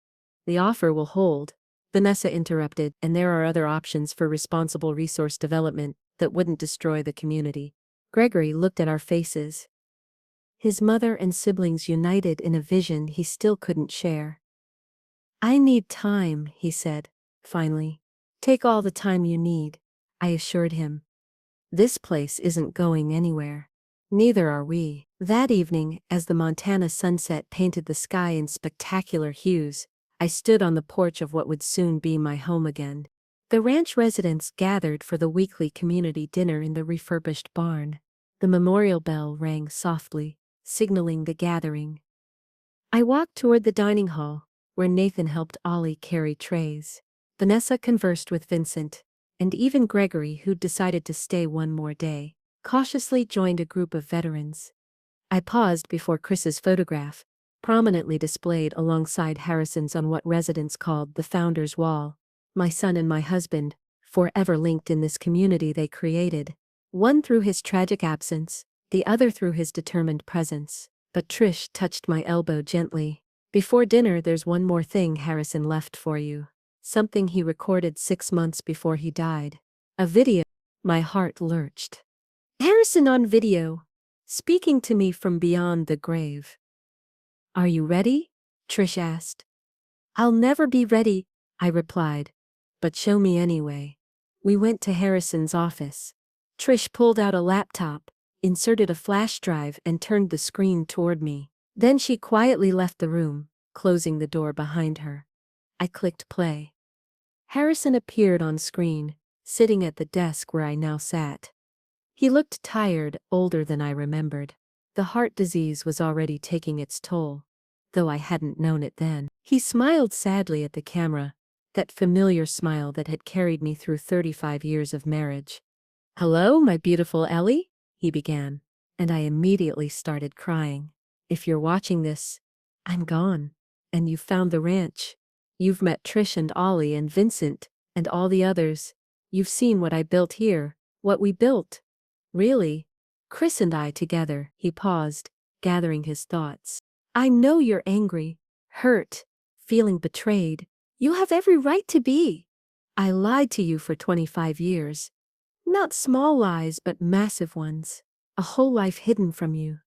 The offer will hold, Vanessa interrupted, and there are other options for responsible resource development that wouldn't destroy the community. Gregory looked at our faces. His mother and siblings united in a vision he still couldn't share. I need time, he said, finally. Take all the time you need, I assured him. This place isn't going anywhere. Neither are we. That evening, as the Montana sunset painted the sky in spectacular hues, I stood on the porch of what would soon be my home again. The ranch residents gathered for the weekly community dinner in the refurbished barn. The memorial bell rang softly, signaling the gathering. I walked toward the dining hall, where Nathan helped Ollie carry trays. Vanessa conversed with Vincent, and even Gregory, who'd decided to stay one more day, cautiously joined a group of veterans. I paused before Chris's photograph, prominently displayed alongside Harrison's on what residents called the Founder's Wall. My son and my husband, forever linked in this community they created. One through his tragic absence, the other through his determined presence. But Trish touched my elbow gently. Before dinner, there's one more thing Harrison left for you. Something he recorded 6 months before he died. A video. My heart lurched. Harrison on video, speaking to me from beyond the grave. Are you ready? Trish asked. I'll never be ready, I replied. But show me anyway. We went to Harrison's office. Trish pulled out a laptop, inserted a flash drive and turned the screen toward me. Then she quietly left the room, closing the door behind her. I clicked play. Harrison appeared on screen, sitting at the desk where I now sat. He looked tired, older than I remembered. The heart disease was already taking its toll, though I hadn't known it then. He smiled sadly at the camera, that familiar smile that had carried me through 35 years of marriage. Hello, my beautiful Ellie, he began, and I immediately started crying. If you're watching this, I'm gone, and you've found the ranch. You've met Trish and Ollie and Vincent, and all the others. You've seen what I built here, what we built. Really? Chris and I together. He paused, gathering his thoughts. I know you're angry, hurt, feeling betrayed. You have every right to be. I lied to you for 25 years. Not small lies, but massive ones. A whole life hidden from you.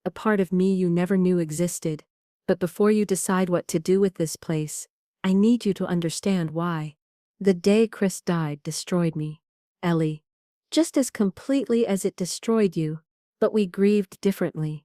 A part of me you never knew existed. But before you decide what to do with this place, I need you to understand why. The day Chris died destroyed me, Ellie. Just as completely as it destroyed you, but we grieved differently.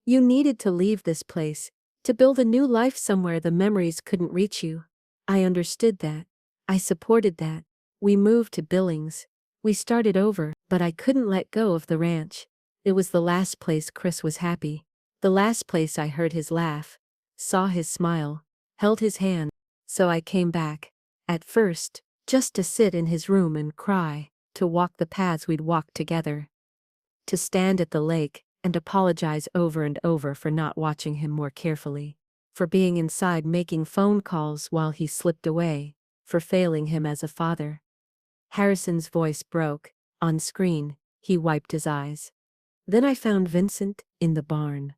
You needed to leave this place, to build a new life somewhere the memories couldn't reach you. I understood that. I supported that. We moved to Billings. We started over, but I couldn't let go of the ranch. It was the last place Chris was happy. The last place I heard his laugh, saw his smile, held his hand. So I came back. At first, just to sit in his room and cry, to walk the paths we'd walked together. To stand at the lake and apologize over and over for not watching him more carefully. For being inside making phone calls while he slipped away. For failing him as a father. Harrison's voice broke. On screen, he wiped his eyes. Then I found Vincent in the barn.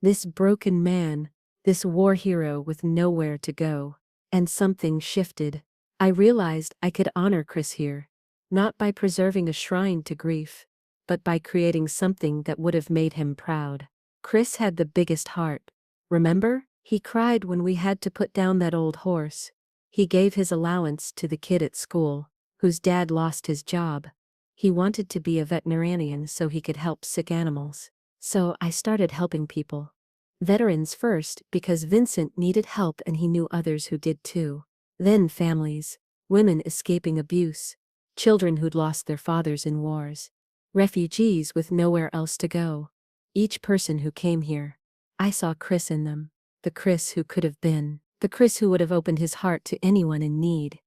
This broken man, this war hero with nowhere to go. And something shifted. I realized I could honor Chris here. Not by preserving a shrine to grief, but by creating something that would have made him proud. Chris had the biggest heart. Remember? He cried when we had to put down that old horse. He gave his allowance to the kid at school, whose dad lost his job. He wanted to be a veterinarian so he could help sick animals. So I started helping people. Veterans first because Vincent needed help and he knew others who did too. Then families, women escaping abuse, children who'd lost their fathers in wars, refugees with nowhere else to go. Each person who came here, I saw Chris in them. The Chris who could have been, the Chris who would have opened his heart to anyone in need.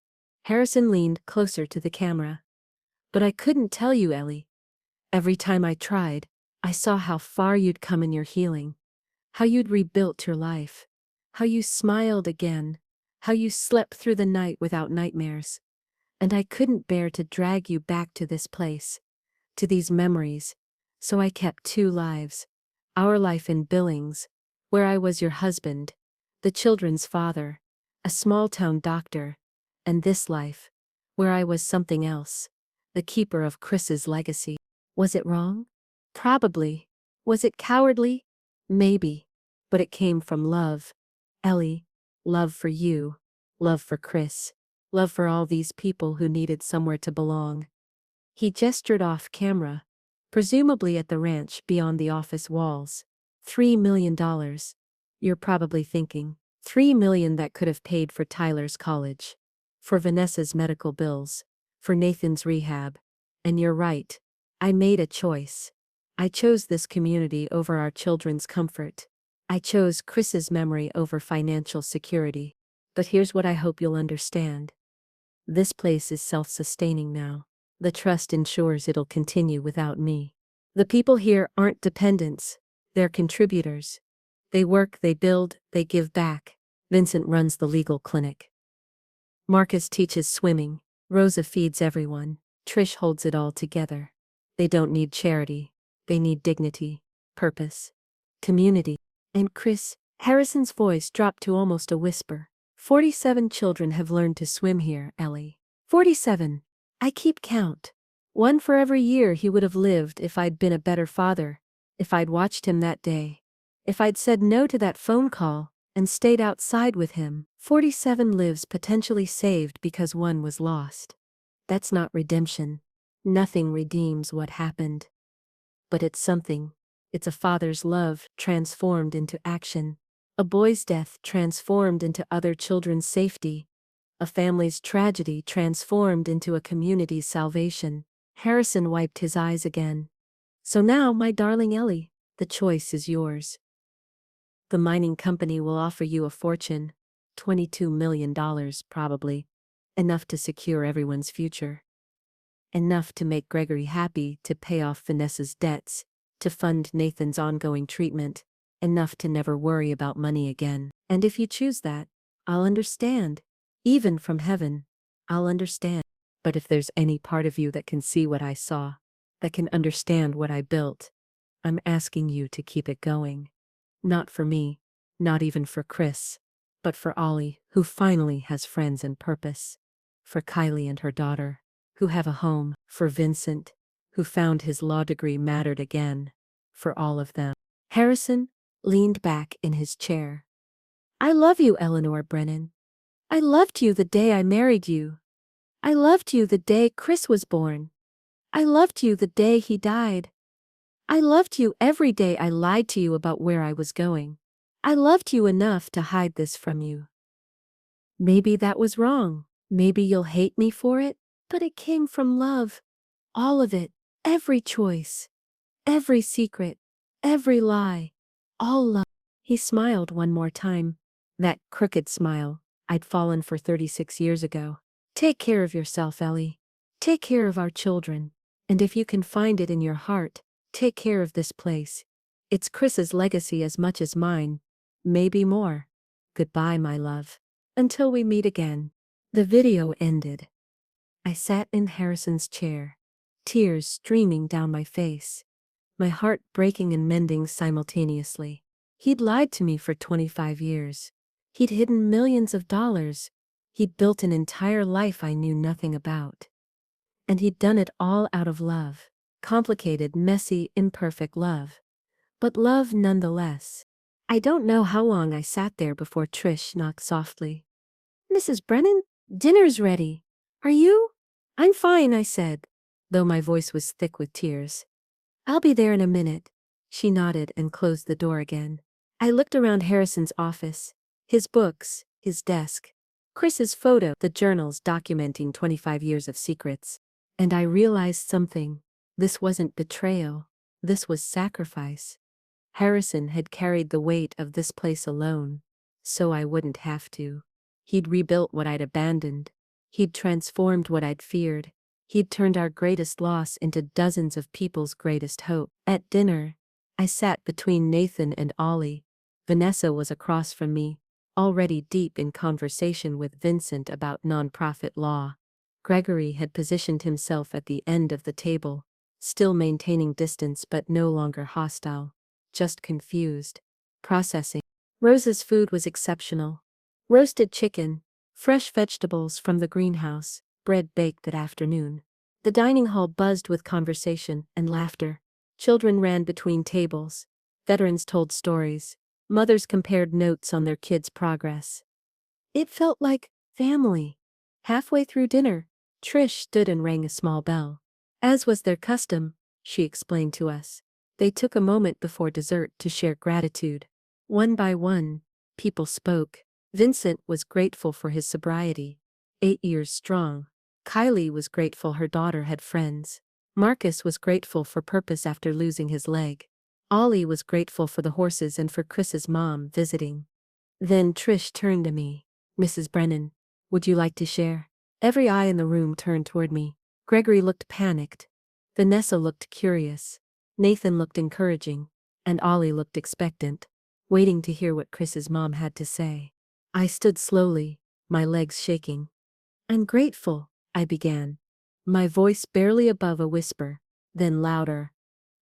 Harrison leaned closer to the camera. But I couldn't tell you, Ellie. Every time I tried, I saw how far you'd come in your healing. How you'd rebuilt your life. How you smiled again. How you slept through the night without nightmares. And I couldn't bear to drag you back to this place. To these memories. So I kept 2 lives. Our life in Billings, where I was your husband, the children's father, a small-town doctor, and this life, where I was something else, the keeper of Chris's legacy. Was it wrong? Probably. Was it cowardly? Maybe. But it came from love. Ellie, love for you, love for Chris, love for all these people who needed somewhere to belong. He gestured off camera, presumably at the ranch beyond the office walls. $3 million. You're probably thinking, $3 million that could have paid for Tyler's college, for Vanessa's medical bills, for Nathan's rehab. And you're right. I made a choice. I chose this community over our children's comfort. I chose Chris's memory over financial security. But here's what I hope you'll understand. This place is self-sustaining now. The trust ensures it'll continue without me. The people here aren't dependents. They're contributors. They work, they build, they give back. Vincent runs the legal clinic. Marcus teaches swimming. Rosa feeds everyone. Trish holds it all together. They don't need charity. They need dignity, purpose, community. And Chris, Harrison's voice dropped to almost a whisper. 47 children have learned to swim here, Ellie. 47. I keep count. One for every year he would have lived if I'd been a better father, if I'd watched him that day, if I'd said no to that phone call and stayed outside with him. 47 lives potentially saved because one was lost. That's not redemption. Nothing redeems what happened. But it's something. It's a father's love transformed into action. A boy's death transformed into other children's safety. A family's tragedy transformed into a community's salvation. Harrison wiped his eyes again. So now, my darling Ellie, the choice is yours. The mining company will offer you a fortune, $22 million probably, enough to secure everyone's future. Enough to make Gregory happy, to pay off Vanessa's debts, to fund Nathan's ongoing treatment, enough to never worry about money again. And if you choose that, I'll understand. Even from heaven, I'll understand. But if there's any part of you that can see what I saw, that can understand what I built, I'm asking you to keep it going. Not for me, not even for Chris, but for Ollie, who finally has friends and purpose. For Kylie and her daughter, who have a home. For Vincent, who found his law degree mattered again. For all of them. Harrison leaned back in his chair. I love you, Eleanor Brennan. I loved you the day I married you. I loved you the day Chris was born. I loved you the day he died. I loved you every day I lied to you about where I was going. I loved you enough to hide this from you. Maybe that was wrong. Maybe you'll hate me for it, but it came from love. All of it, every choice, every secret, every lie, all love. He smiled one more time. That crooked smile I'd fallen for 36 years ago. Take care of yourself, Ellie. Take care of our children. And if you can find it in your heart, take care of this place. It's Chris's legacy as much as mine. Maybe more. Goodbye, my love. Until we meet again. The video ended. I sat in Harrison's chair, tears streaming down my face, my heart breaking and mending simultaneously. He'd lied to me for 25 years. He'd hidden millions of dollars. He'd built an entire life I knew nothing about. And he'd done it all out of love. Complicated, messy, imperfect love. But love nonetheless. I don't know how long I sat there before Trish knocked softly. Mrs. Brennan, dinner's ready. Are you? I'm fine, I said, though my voice was thick with tears. I'll be there in a minute. She nodded and closed the door again. I looked around Harrison's office, his books, his desk, Chris's photo, the journals documenting 25 years of secrets. And I realized something. This wasn't betrayal. This was sacrifice. Harrison had carried the weight of this place alone, so I wouldn't have to. He'd rebuilt what I'd abandoned. He'd transformed what I'd feared. He'd turned our greatest loss into dozens of people's greatest hope. At dinner, I sat between Nathan and Ollie. Vanessa was across from me, already deep in conversation with Vincent about nonprofit law. Gregory had positioned himself at the end of the table, still maintaining distance but no longer hostile, just confused, processing. Rose's food was exceptional. Roasted chicken, fresh vegetables from the greenhouse, bread baked that afternoon. The dining hall buzzed with conversation and laughter. Children ran between tables. Veterans told stories. Mothers compared notes on their kids' progress. It felt like family. Halfway through dinner, Trish stood and rang a small bell. As was their custom, she explained to us, they took a moment before dessert to share gratitude. One by one, people spoke. Vincent was grateful for his sobriety, 8 years strong. Kylie was grateful her daughter had friends. Marcus was grateful for purpose after losing his leg. Ollie was grateful for the horses and for Chris's mom visiting. Then Trish turned to me. Mrs. Brennan, would you like to share? Every eye in the room turned toward me. Gregory looked panicked. Vanessa looked curious. Nathan looked encouraging. And Ollie looked expectant, waiting to hear what Chris's mom had to say. I stood slowly, my legs shaking. I'm grateful, I began, my voice barely above a whisper, then louder.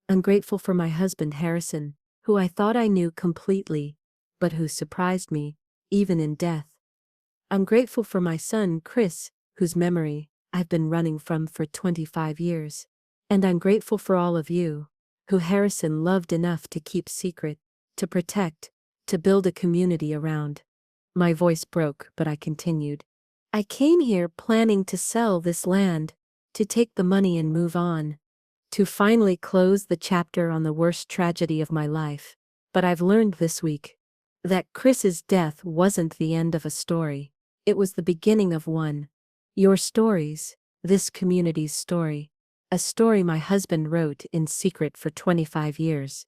I'm grateful for my husband Harrison, who I thought I knew completely, but who surprised me, even in death. I'm grateful for my son Chris, whose memory I've been running from for 25 years. And I'm grateful for all of you, who Harrison loved enough to keep secret, to protect, to build a community around. My voice broke, but I continued. I came here planning to sell this land, to take the money and move on, to finally close the chapter on the worst tragedy of my life. But I've learned this week that Chris's death wasn't the end of a story. It was the beginning of one. Your stories, this community's story. A story my husband wrote in secret for 25 years.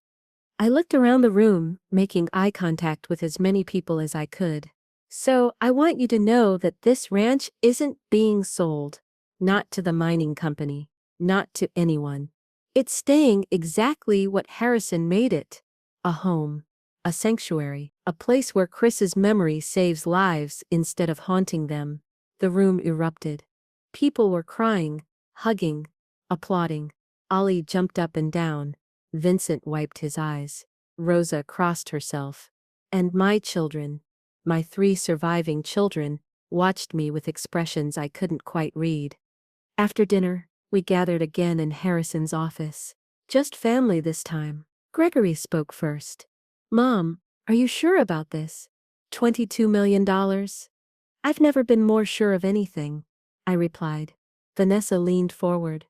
I looked around the room, making eye contact with as many people as I could. So, I want you to know that this ranch isn't being sold. Not to the mining company. Not to anyone. It's staying exactly what Harrison made it. A home. A sanctuary. A place where Chris's memory saves lives instead of haunting them. The room erupted. People were crying, hugging, applauding. Ollie jumped up and down. Vincent wiped his eyes. Rosa crossed herself. And my children, my 3 surviving children, watched me with expressions I couldn't quite read. After dinner, we gathered again in Harrison's office. Just family this time. Gregory spoke first. Mom, are you sure about this? $22 million? I've never been more sure of anything, I replied. Vanessa leaned forward.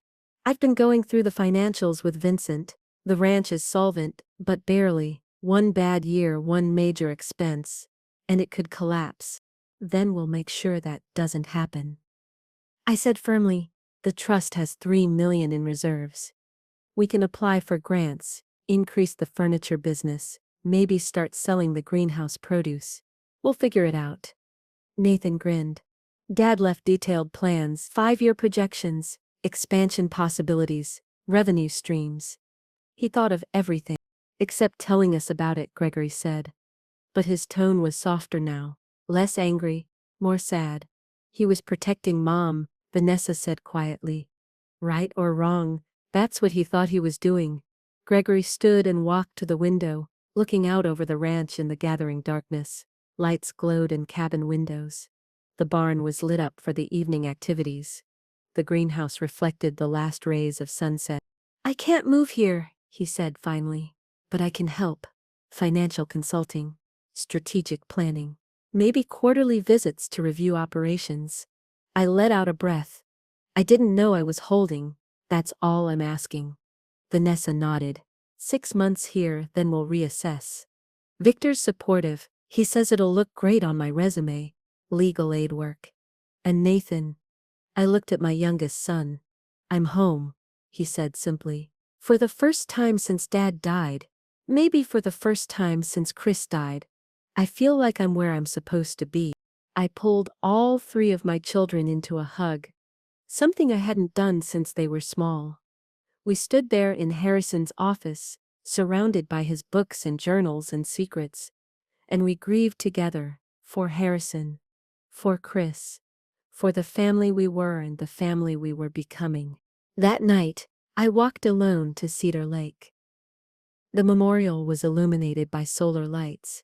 I've been going through the financials with Vincent. The ranch is solvent, but barely. One bad year, one major expense. And it could collapse. Then we'll make sure that doesn't happen. I said firmly, the trust has $3 million in reserves. We can apply for grants, increase the furniture business, maybe start selling the greenhouse produce. We'll figure it out. Nathan grinned. Dad left detailed plans, 5-year projections, expansion possibilities, revenue streams. He thought of everything, except telling us about it, Gregory said. But his tone was softer now, less angry, more sad. He was protecting Mom, Vanessa said quietly. Right or wrong, that's what he thought he was doing. Gregory stood and walked to the window, looking out over the ranch in the gathering darkness. Lights glowed in cabin windows. The barn was lit up for the evening activities. The greenhouse reflected the last rays of sunset. I can't move here, he said finally. But I can help. Financial consulting. Strategic planning. Maybe quarterly visits to review operations. I let out a breath. I didn't know I was holding. That's all I'm asking. Vanessa nodded. 6 months here, then we'll reassess. Victor's supportive. He says it'll look great on my resume. Legal aid work. And Nathan. I looked at my youngest son. I'm home, he said simply. For the first time since Dad died. Maybe for the first time since Chris died. I feel like I'm where I'm supposed to be. I pulled all 3 of my children into a hug. Something I hadn't done since they were small. We stood there in Harrison's office, surrounded by his books and journals and secrets. And we grieved together, for Harrison, for Chris, for the family we were and the family we were becoming. That night, I walked alone to Cedar Lake. The memorial was illuminated by solar lights.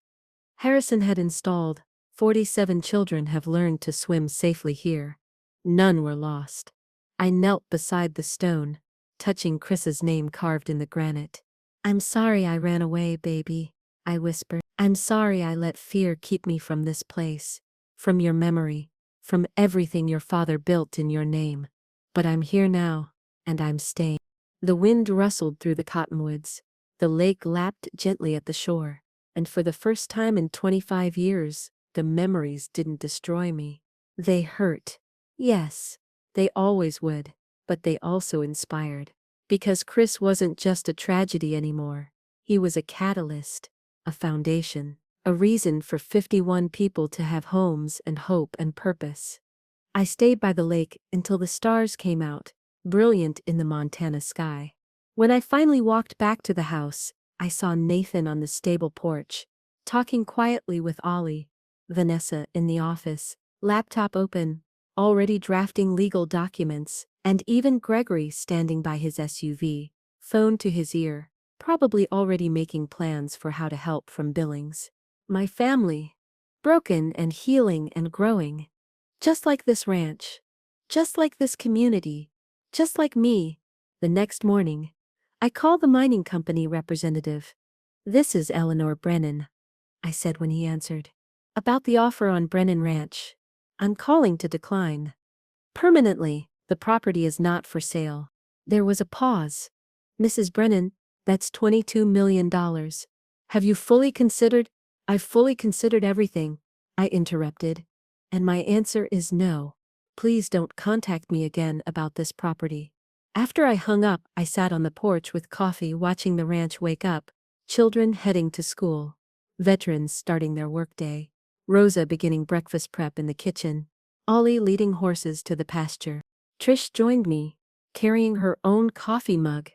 Harrison had installed, 47 children have learned to swim safely here. None were lost. I knelt beside the stone, touching Chris's name carved in the granite. I'm sorry I ran away, baby, I whispered. I'm sorry I let fear keep me from this place, from your memory, from everything your father built in your name. But I'm here now, and I'm staying. The wind rustled through the cottonwoods. The lake lapped gently at the shore. And for the first time in 25 years, the memories didn't destroy me. They hurt. Yes, they always would, but they also inspired. Because Chris wasn't just a tragedy anymore. He was a catalyst, a foundation, a reason for 51 people to have homes and hope and purpose. I stayed by the lake until the stars came out, brilliant in the Montana sky. When I finally walked back to the house, I saw Nathan on the stable porch, talking quietly with Ollie, Vanessa in the office, laptop open, already drafting legal documents, and even Gregory standing by his SUV, phone to his ear, probably already making plans for how to help from Billings. My family. Broken and healing and growing. Just like this ranch. Just like this community. Just like me. The next morning, I call the mining company representative. "This is Eleanor Brennan," I said when he answered. "About the offer on Brennan Ranch. I'm calling to decline. Permanently, the property is not for sale." There was a pause. "Mrs. Brennan, that's $22 million. Have you fully considered?" "I've fully considered everything," I interrupted. "And my answer is no. Please don't contact me again about this property." After I hung up, I sat on the porch with coffee watching the ranch wake up, children heading to school, veterans starting their workday, Rosa beginning breakfast prep in the kitchen, Ollie leading horses to the pasture. Trish joined me, carrying her own coffee mug.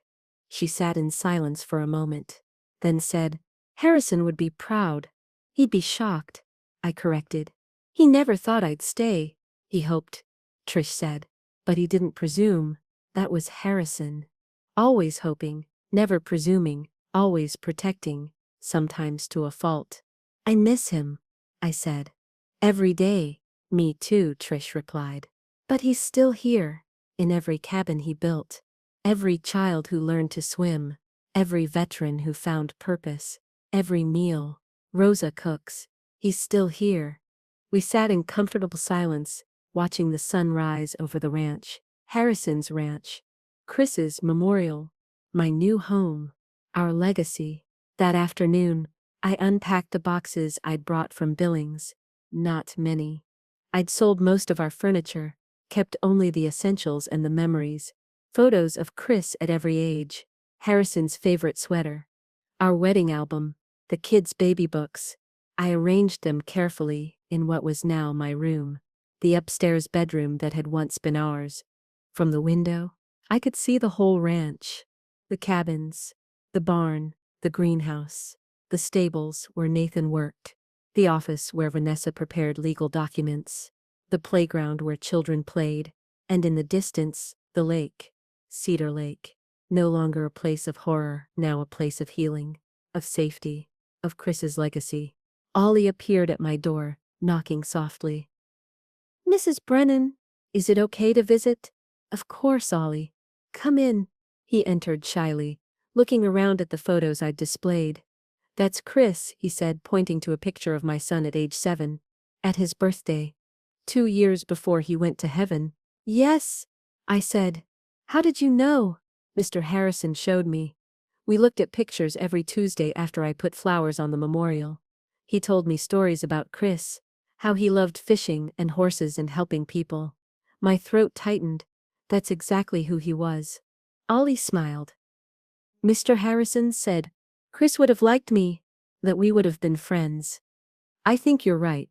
She sat in silence for a moment, then said, "Harrison would be proud. He'd be shocked," I corrected. "He never thought I'd stay." "He hoped," Trish said. "But he didn't presume. That was Harrison. Always hoping, never presuming, always protecting, sometimes to a fault." "I miss him," I said. "Every day." "Me too," Trish replied. "But he's still here, in every cabin he built, every child who learned to swim, every veteran who found purpose, every meal Rosa cooks. He's still here." We sat in comfortable silence, watching the sun rise over the ranch, Harrison's ranch, Chris's memorial, my new home, our legacy. That afternoon, I unpacked the boxes I'd brought from Billings. Not many. I'd sold most of our furniture, kept only the essentials and the memories. Photos of Chris at every age, Harrison's favorite sweater, our wedding album, the kids' baby books. I arranged them carefully in what was now my room, the upstairs bedroom that had once been ours. From the window, I could see the whole ranch, the cabins, the barn, the greenhouse, the stables where Nathan worked, the office where Vanessa prepared legal documents, the playground where children played, and in the distance, the lake, Cedar Lake, no longer a place of horror, now a place of healing, of safety, of Chris's legacy. Ollie appeared at my door, knocking softly. "Mrs. Brennan, is it okay to visit?" "Of course, Ollie. Come in." He entered shyly, looking around at the photos I'd displayed. "That's Chris," he said, pointing to a picture of my son at age 7, at his birthday, 2 years before he went to heaven. "Yes," I said. "How did you know?" "Mr. Harrison showed me. We looked at pictures every Tuesday after I put flowers on the memorial. He told me stories about Chris, how he loved fishing and horses and helping people." My throat tightened. That's exactly who he was. Ollie smiled. "Mr. Harrison said Chris would have liked me, that we would have been friends." "I think you're right,"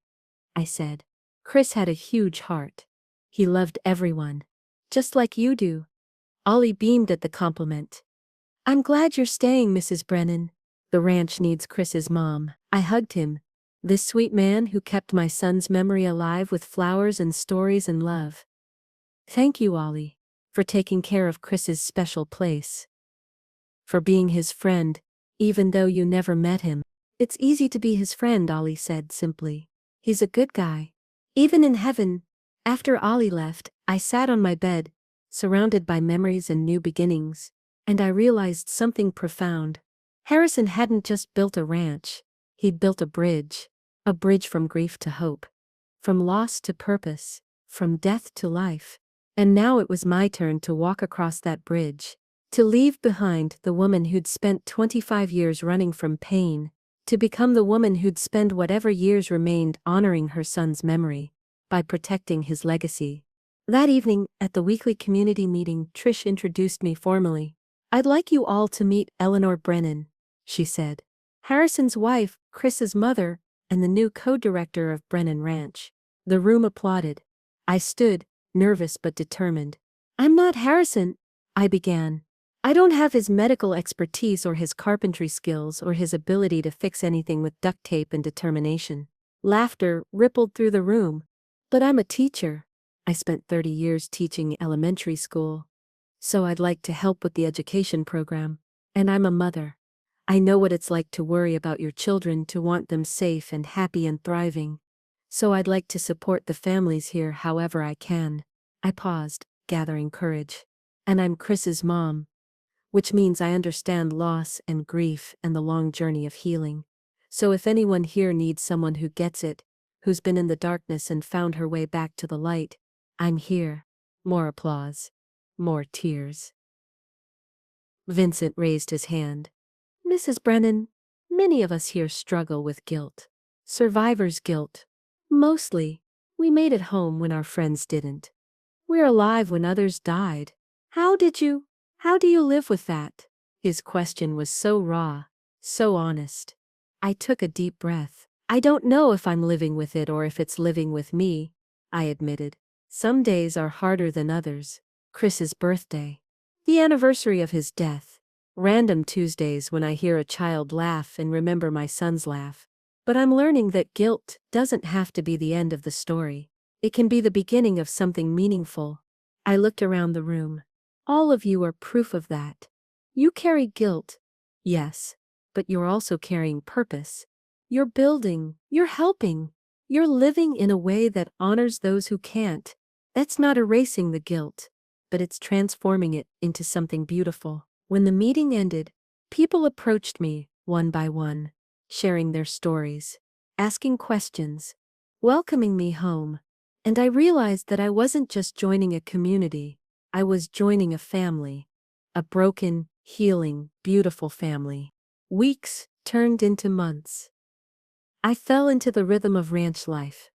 I said. "Chris had a huge heart. He loved everyone. Just like you do." Ollie beamed at the compliment. "I'm glad you're staying, Mrs. Brennan. The ranch needs Chris's mom." I hugged him. This sweet man who kept my son's memory alive with flowers and stories and love. "Thank you, Ollie, for taking care of Chris's special place. For being his friend, even though you never met him." "It's easy to be his friend," Ollie said simply. "He's a good guy. Even in heaven." After Ollie left, I sat on my bed, surrounded by memories and new beginnings, and I realized something profound. Harrison hadn't just built a ranch, he'd built a bridge from grief to hope, from loss to purpose, from death to life. And now it was my turn to walk across that bridge, to leave behind the woman who'd spent 25 years running from pain, to become the woman who'd spend whatever years remained honoring her son's memory, by protecting his legacy. That evening, at the weekly community meeting, Trish introduced me formally. "I'd like you all to meet Eleanor Brennan," she said. "Harrison's wife, Chris's mother, and the new co-director of Brennan Ranch." The room applauded. I stood, nervous but determined. "I'm not Harrison," I began. "I don't have his medical expertise or his carpentry skills or his ability to fix anything with duct tape and determination." Laughter rippled through the room. "But I'm a teacher. I spent 30 years teaching elementary school. So I'd like to help with the education program." And I'm a mother. I know what it's like to worry about your children, to want them safe and happy and thriving. So I'd like to support the families here however I can. I paused, gathering courage. And I'm Chris's mom, which means I understand loss and grief and the long journey of healing. So if anyone here needs someone who gets it, who's been in the darkness and found her way back to the light, I'm here. More applause. More tears. Vincent raised his hand. Mrs. Brennan, many of us here struggle with guilt. Survivor's guilt. Mostly, we made it home when our friends didn't. We're alive when others died. How do you live with that? His question was so raw, so honest. I took a deep breath. I don't know if I'm living with it or if it's living with me, I admitted. Some days are harder than others. Chris's birthday. The anniversary of his death. Random Tuesdays when I hear a child laugh and remember my son's laugh. But I'm learning that guilt doesn't have to be the end of the story. It can be the beginning of something meaningful. I looked around the room. All of you are proof of that. You carry guilt. Yes. But you're also carrying purpose. You're building, you're helping, you're living in a way that honors those who can't. That's not erasing the guilt, but it's transforming it into something beautiful. When the meeting ended, people approached me, one by one, sharing their stories, asking questions, welcoming me home. And I realized that I wasn't just joining a community, I was joining a family. A broken, healing, beautiful family. Weeks turned into months. I fell into the rhythm of ranch life.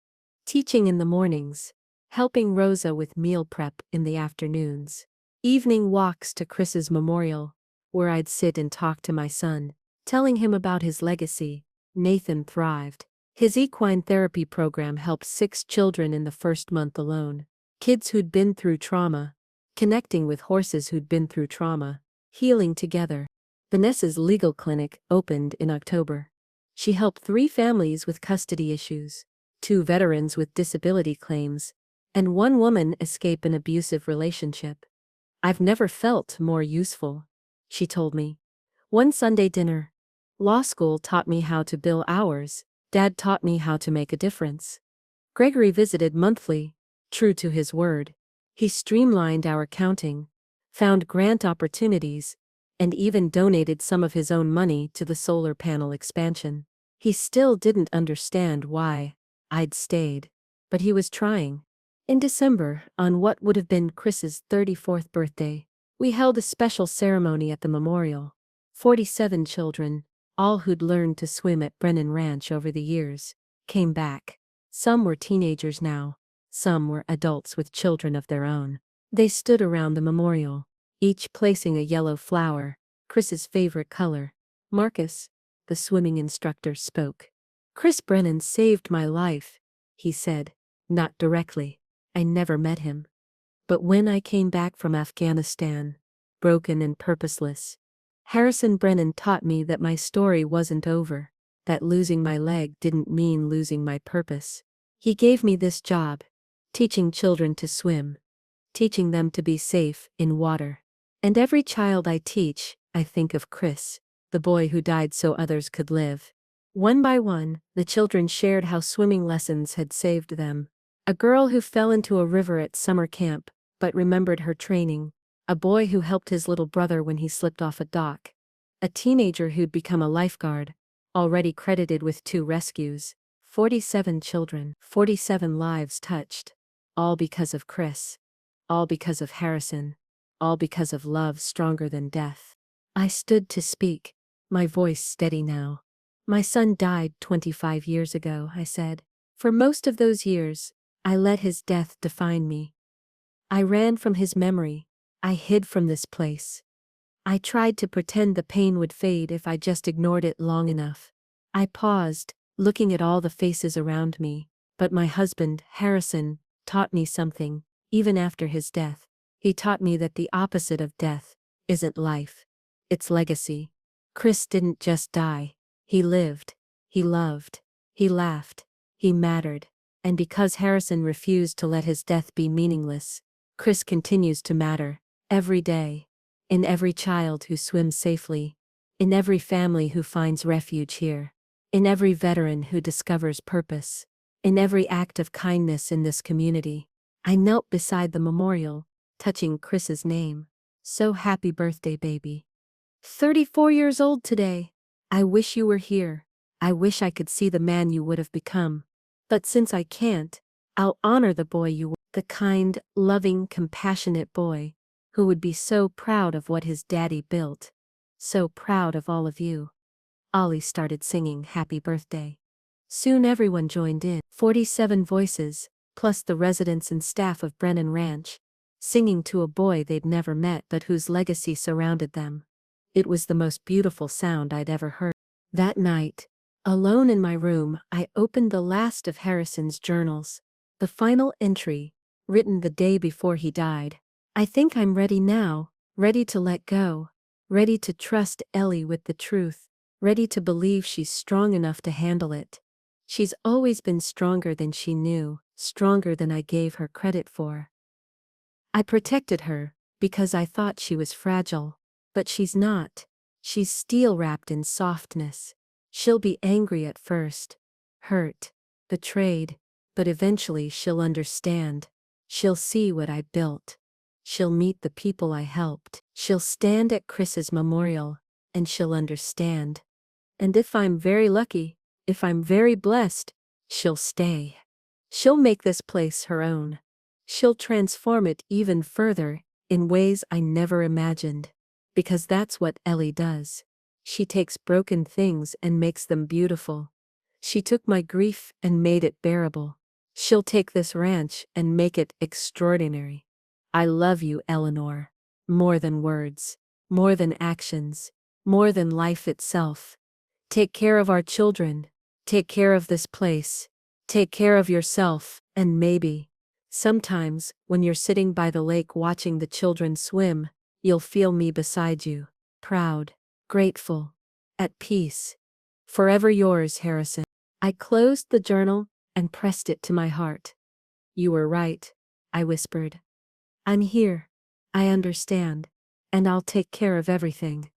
Teaching in the mornings, helping Rosa with meal prep in the afternoons. Evening walks to Chris's memorial, where I'd sit and talk to my son, telling him about his legacy. Nathan thrived. His equine therapy program helped 6 children in the first month alone. Kids who'd been through trauma, connecting with horses who'd been through trauma, healing together. Vanessa's legal clinic opened in October. She helped 3 families with custody issues, 2 veterans with disability claims, and 1 woman escape an abusive relationship. I've never felt more useful, she told me. One Sunday dinner. Law school taught me how to bill hours. Dad taught me how to make a difference. Gregory visited monthly, true to his word. He streamlined our accounting, found grant opportunities, and even donated some of his own money to the solar panel expansion. He still didn't understand why I'd stayed, but he was trying. In December, on what would have been Chris's 34th birthday, we held a special ceremony at the memorial. 47 children, all who'd learned to swim at Brennan Ranch over the years, came back. Some were teenagers now. Some were adults with children of their own. They stood around the memorial, each placing a yellow flower, Chris's favorite color. Marcus, the swimming instructor, spoke. Chris Brennan saved my life, he said. Not directly. I never met him. But when I came back from Afghanistan, broken and purposeless, Harrison Brennan taught me that my story wasn't over, that losing my leg didn't mean losing my purpose. He gave me this job, teaching children to swim, teaching them to be safe in water. And every child I teach, I think of Chris, the boy who died so others could live. One by one, the children shared how swimming lessons had saved them. A girl who fell into a river at summer camp, but remembered her training. A boy who helped his little brother when he slipped off a dock. A teenager who'd become a lifeguard, already credited with 2 rescues. 47 children, 47 lives touched. All because of Chris. All because of Harrison. All because of love stronger than death. I stood to speak, my voice steady now. My son died 25 years ago, I said. For most of those years, I let his death define me. I ran from his memory. I hid from this place. I tried to pretend the pain would fade if I just ignored it long enough. I paused, looking at all the faces around me. But my husband, Harrison, taught me something, even after his death. He taught me that the opposite of death isn't life. It's legacy. Chris didn't just die. He lived. He loved. He laughed. He mattered. And because Harrison refused to let his death be meaningless, Chris continues to matter. Every day. in every child who swims safely, in every family who finds refuge here, in every veteran who discovers purpose, in every act of kindness in this community. I knelt beside the memorial, touching Chris's name. So happy birthday, baby. 34 years old today. I wish you were here. I wish I could see the man you would have become. But since I can't, I'll honor the boy you were. The kind, loving, compassionate boy who would be so proud of what his daddy built. So proud of all of you. Ollie started singing Happy Birthday. Soon everyone joined in. 47 voices, plus the residents and staff of Brennan Ranch, singing to a boy they'd never met but whose legacy surrounded them. It was the most beautiful sound I'd ever heard. That night, alone in my room, I opened the last of Harrison's journals. The final entry, written the day before he died. I think I'm ready now, ready to let go, ready to trust Ellie with the truth, ready to believe she's strong enough to handle it. She's always been stronger than she knew, stronger than I gave her credit for. I protected her, because I thought she was fragile. But she's not. She's steel wrapped in softness. She'll be angry at first, hurt, betrayed, but eventually she'll understand. She'll see what I built. She'll meet the people I helped. She'll stand at Chris's memorial, and she'll understand. And if I'm very lucky, if I'm very blessed, she'll stay. She'll make this place her own. She'll transform it even further, in ways I never imagined. Because that's what Ellie does. She takes broken things and makes them beautiful. She took my grief and made it bearable. She'll take this ranch and make it extraordinary. I love you, Eleanor. More than words. More than actions. More than life itself. Take care of our children. Take care of this place. Take care of yourself, and maybe, sometimes, when you're sitting by the lake watching the children swim, you'll feel me beside you, proud, grateful, at peace. Forever yours, Harrison. I closed the journal and pressed it to my heart. You were right, I whispered. I'm here. I understand. And I'll take care of everything.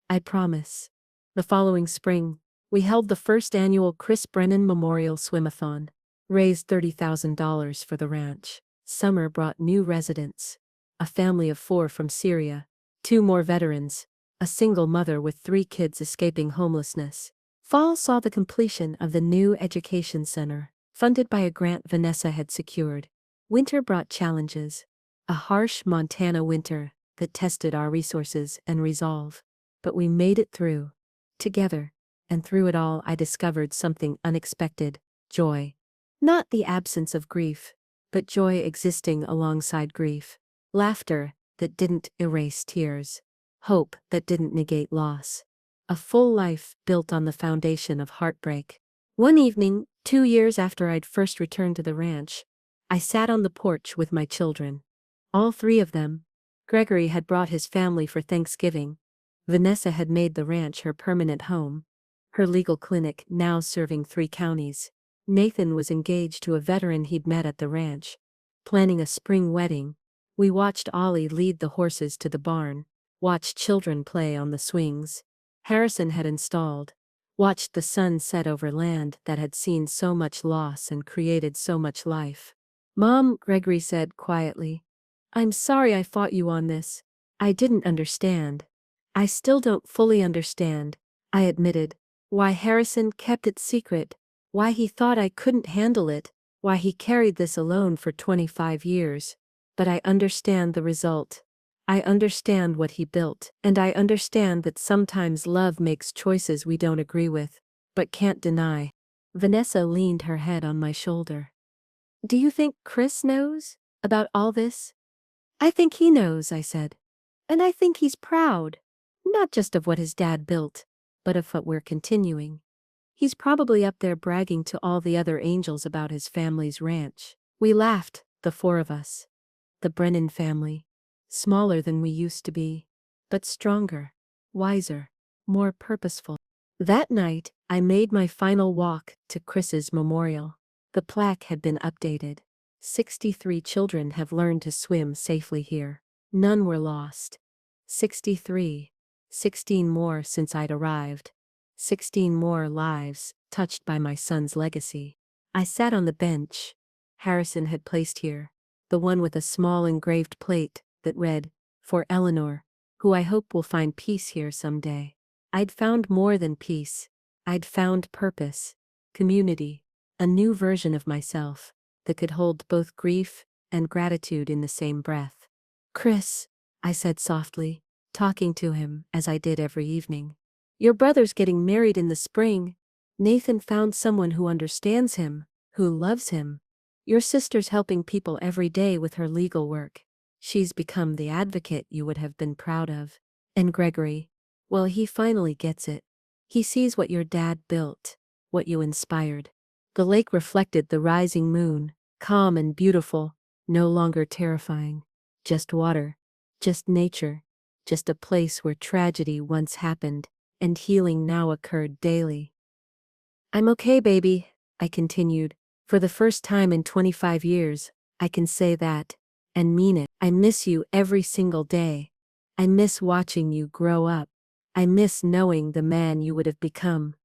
I promise. The following spring, we held the first annual Chris Brennan Memorial Swimathon, raised $30,000 for the ranch. Summer brought new residents. A family of 4 from Syria, 2 more veterans, a single mother with 3 kids escaping homelessness. Fall saw the completion of the new education center, funded by a grant Vanessa had secured. Winter brought challenges. A harsh Montana winter that tested our resources and resolve. But we made it through. Together. And through it all I discovered something unexpected. Joy. Not the absence of grief, but joy existing alongside grief. Laughter that didn't erase tears. Hope that didn't negate loss. A full life built on the foundation of heartbreak. One evening, 2 years after I'd first returned to the ranch, I sat on the porch with my children. All 3 of them. Gregory had brought his family for Thanksgiving. Vanessa had made the ranch her permanent home. Her legal clinic now serving 3 counties. Nathan was engaged to a veteran he'd met at the ranch, planning a spring wedding. We watched Ollie lead the horses to the barn, watched children play on the swings. Harrison had installed, watched the sun set over land that had seen so much loss and created so much life. Mom, Gregory said quietly, I'm sorry I fought you on this. I didn't understand. I still don't fully understand, I admitted. Why Harrison kept it secret, why he thought I couldn't handle it, why he carried this alone for 25 years. But I understand the result. I understand what he built, and I understand that sometimes love makes choices we don't agree with, but can't deny. Vanessa leaned her head on my shoulder. Do you think Chris knows about all this? I think he knows, I said. And I think he's proud, not just of what his dad built, but of what we're continuing. He's probably up there bragging to all the other angels about his family's ranch. We laughed, the 4 of us. The Brennan family. Smaller than we used to be, but stronger, wiser, more purposeful. That night, I made my final walk to Chris's memorial. The plaque had been updated. 63 children have learned to swim safely here. None were lost. 63. 16 more since I'd arrived. 16 more lives touched by my son's legacy. I sat on the bench Harrison had placed here, the one with a small engraved plate that read, "For Eleanor, who I hope will find peace here someday." I'd found more than peace. I'd found purpose, community, a new version of myself that could hold both grief and gratitude in the same breath. "Chris," I said softly, talking to him as I did every evening. "Your brother's getting married in the spring. Nathan found someone who understands him, who loves him. Your sister's helping people every day with her legal work. She's become the advocate you would have been proud of. And Gregory, well, he finally gets it. He sees what your dad built, what you inspired." The lake reflected the rising moon, calm and beautiful, no longer terrifying. Just water, just nature, just a place where tragedy once happened, and healing now occurred daily. "I'm okay, baby," I continued. "For the first time in 25 years, I can say that, and mean it. I miss you every single day. I miss watching you grow up. I miss knowing the man you would have become.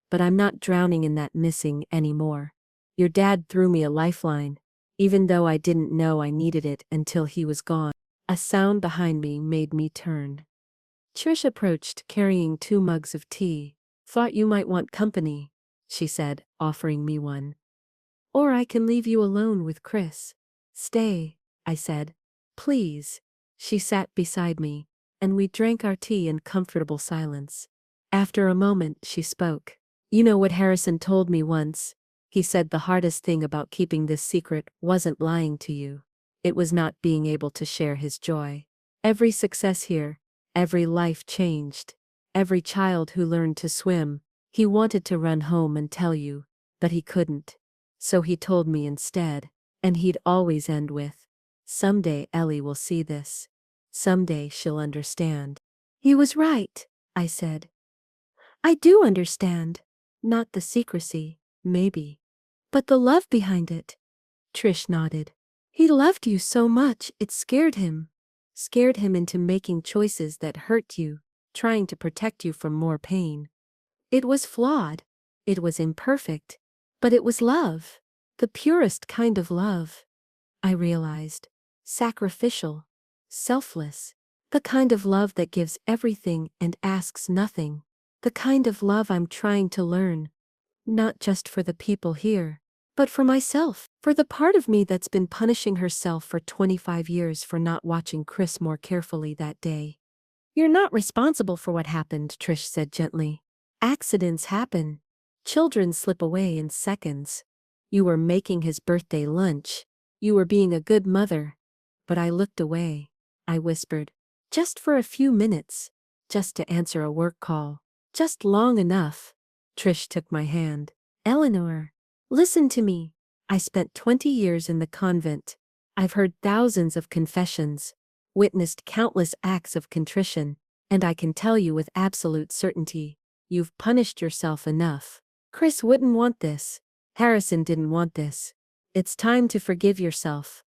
But I'm not drowning in that missing anymore. Your dad threw me a lifeline, even though I didn't know I needed it until he was gone." A sound behind me made me turn. Trish approached carrying 2 mugs of tea. "Thought you might want company," she said, offering me one. "Or I can leave you alone with Chris." "Stay," I said. "Please." She sat beside me, and we drank our tea in comfortable silence. After a moment, she spoke. "You know what Harrison told me once? He said the hardest thing about keeping this secret wasn't lying to you. It was not being able to share his joy. Every success here, every life changed, every child who learned to swim, he wanted to run home and tell you, but he couldn't. So he told me instead, and he'd always end with, 'Someday Ellie will see this. Someday she'll understand.'" "He was right," I said. "I do understand. Not the secrecy, maybe, but the love behind it." Trish nodded. "He loved you so much it scared him. Scared him into making choices that hurt you, trying to protect you from more pain. It was flawed. It was imperfect. But it was love. The purest kind of love." I realized. Sacrificial. Selfless. The kind of love that gives everything and asks nothing. The kind of love I'm trying to learn. Not just for the people here, but for myself. For the part of me that's been punishing herself for 25 years for not watching Chris more carefully that day. "You're not responsible for what happened," Trish said gently. "Accidents happen. Children slip away in seconds. You were making his birthday lunch. You were being a good mother." But I looked away. I whispered, "Just for a few minutes. Just to answer a work call. Just long enough." Trish took my hand. "Eleanor, listen to me. I spent 20 years in the convent. I've heard thousands of confessions, witnessed countless acts of contrition, and I can tell you with absolute certainty, you've punished yourself enough. Chris wouldn't want this. Harrison didn't want this. It's time to forgive yourself."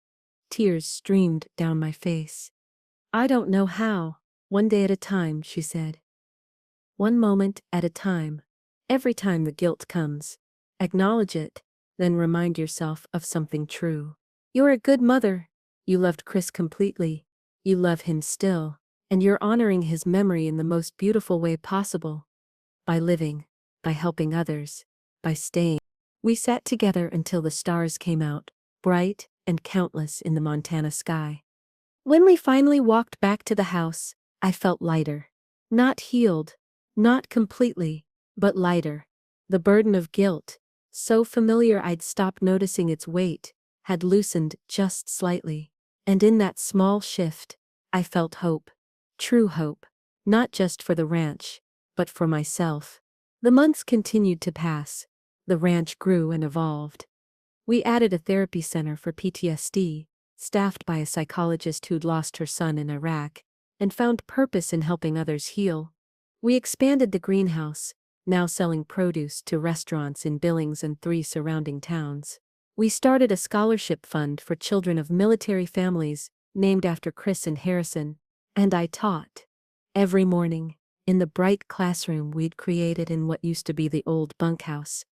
Tears streamed down my face. "I don't know how. One day at a time," she said. "One moment at a time. Every time the guilt comes, acknowledge it, then remind yourself of something true. You're a good mother. You loved Chris completely. You love him still, and you're honoring his memory in the most beautiful way possible. By living, by helping others, by staying." We sat together until the stars came out, bright and countless in the Montana sky. When we finally walked back to the house, I felt lighter. Not healed, not completely, but lighter. The burden of guilt, so familiar I'd stopped noticing its weight, had loosened just slightly. And in that small shift, I felt hope. True hope. Not just for the ranch, but for myself. The months continued to pass. The ranch grew and evolved. We added a therapy center for PTSD, staffed by a psychologist who'd lost her son in Iraq, and found purpose in helping others heal. We expanded the greenhouse, now selling produce to restaurants in Billings and 3 surrounding towns. We started a scholarship fund for children of military families, named after Chris and Harrison, and I taught. Every morning, in the bright classroom we'd created in what used to be the old bunkhouse,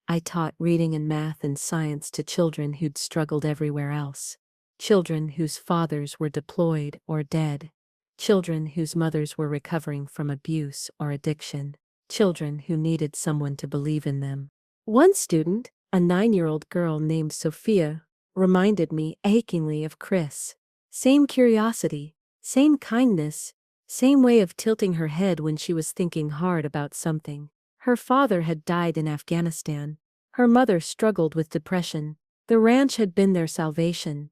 I taught reading and math and science to children who'd struggled everywhere else. Children whose fathers were deployed or dead. Children whose mothers were recovering from abuse or addiction. Children who needed someone to believe in them. One student, a 9-year-old girl named Sophia, reminded me achingly of Chris. Same curiosity, same kindness, same way of tilting her head when she was thinking hard about something. Her father had died in Afghanistan. Her mother struggled with depression. The ranch had been their salvation.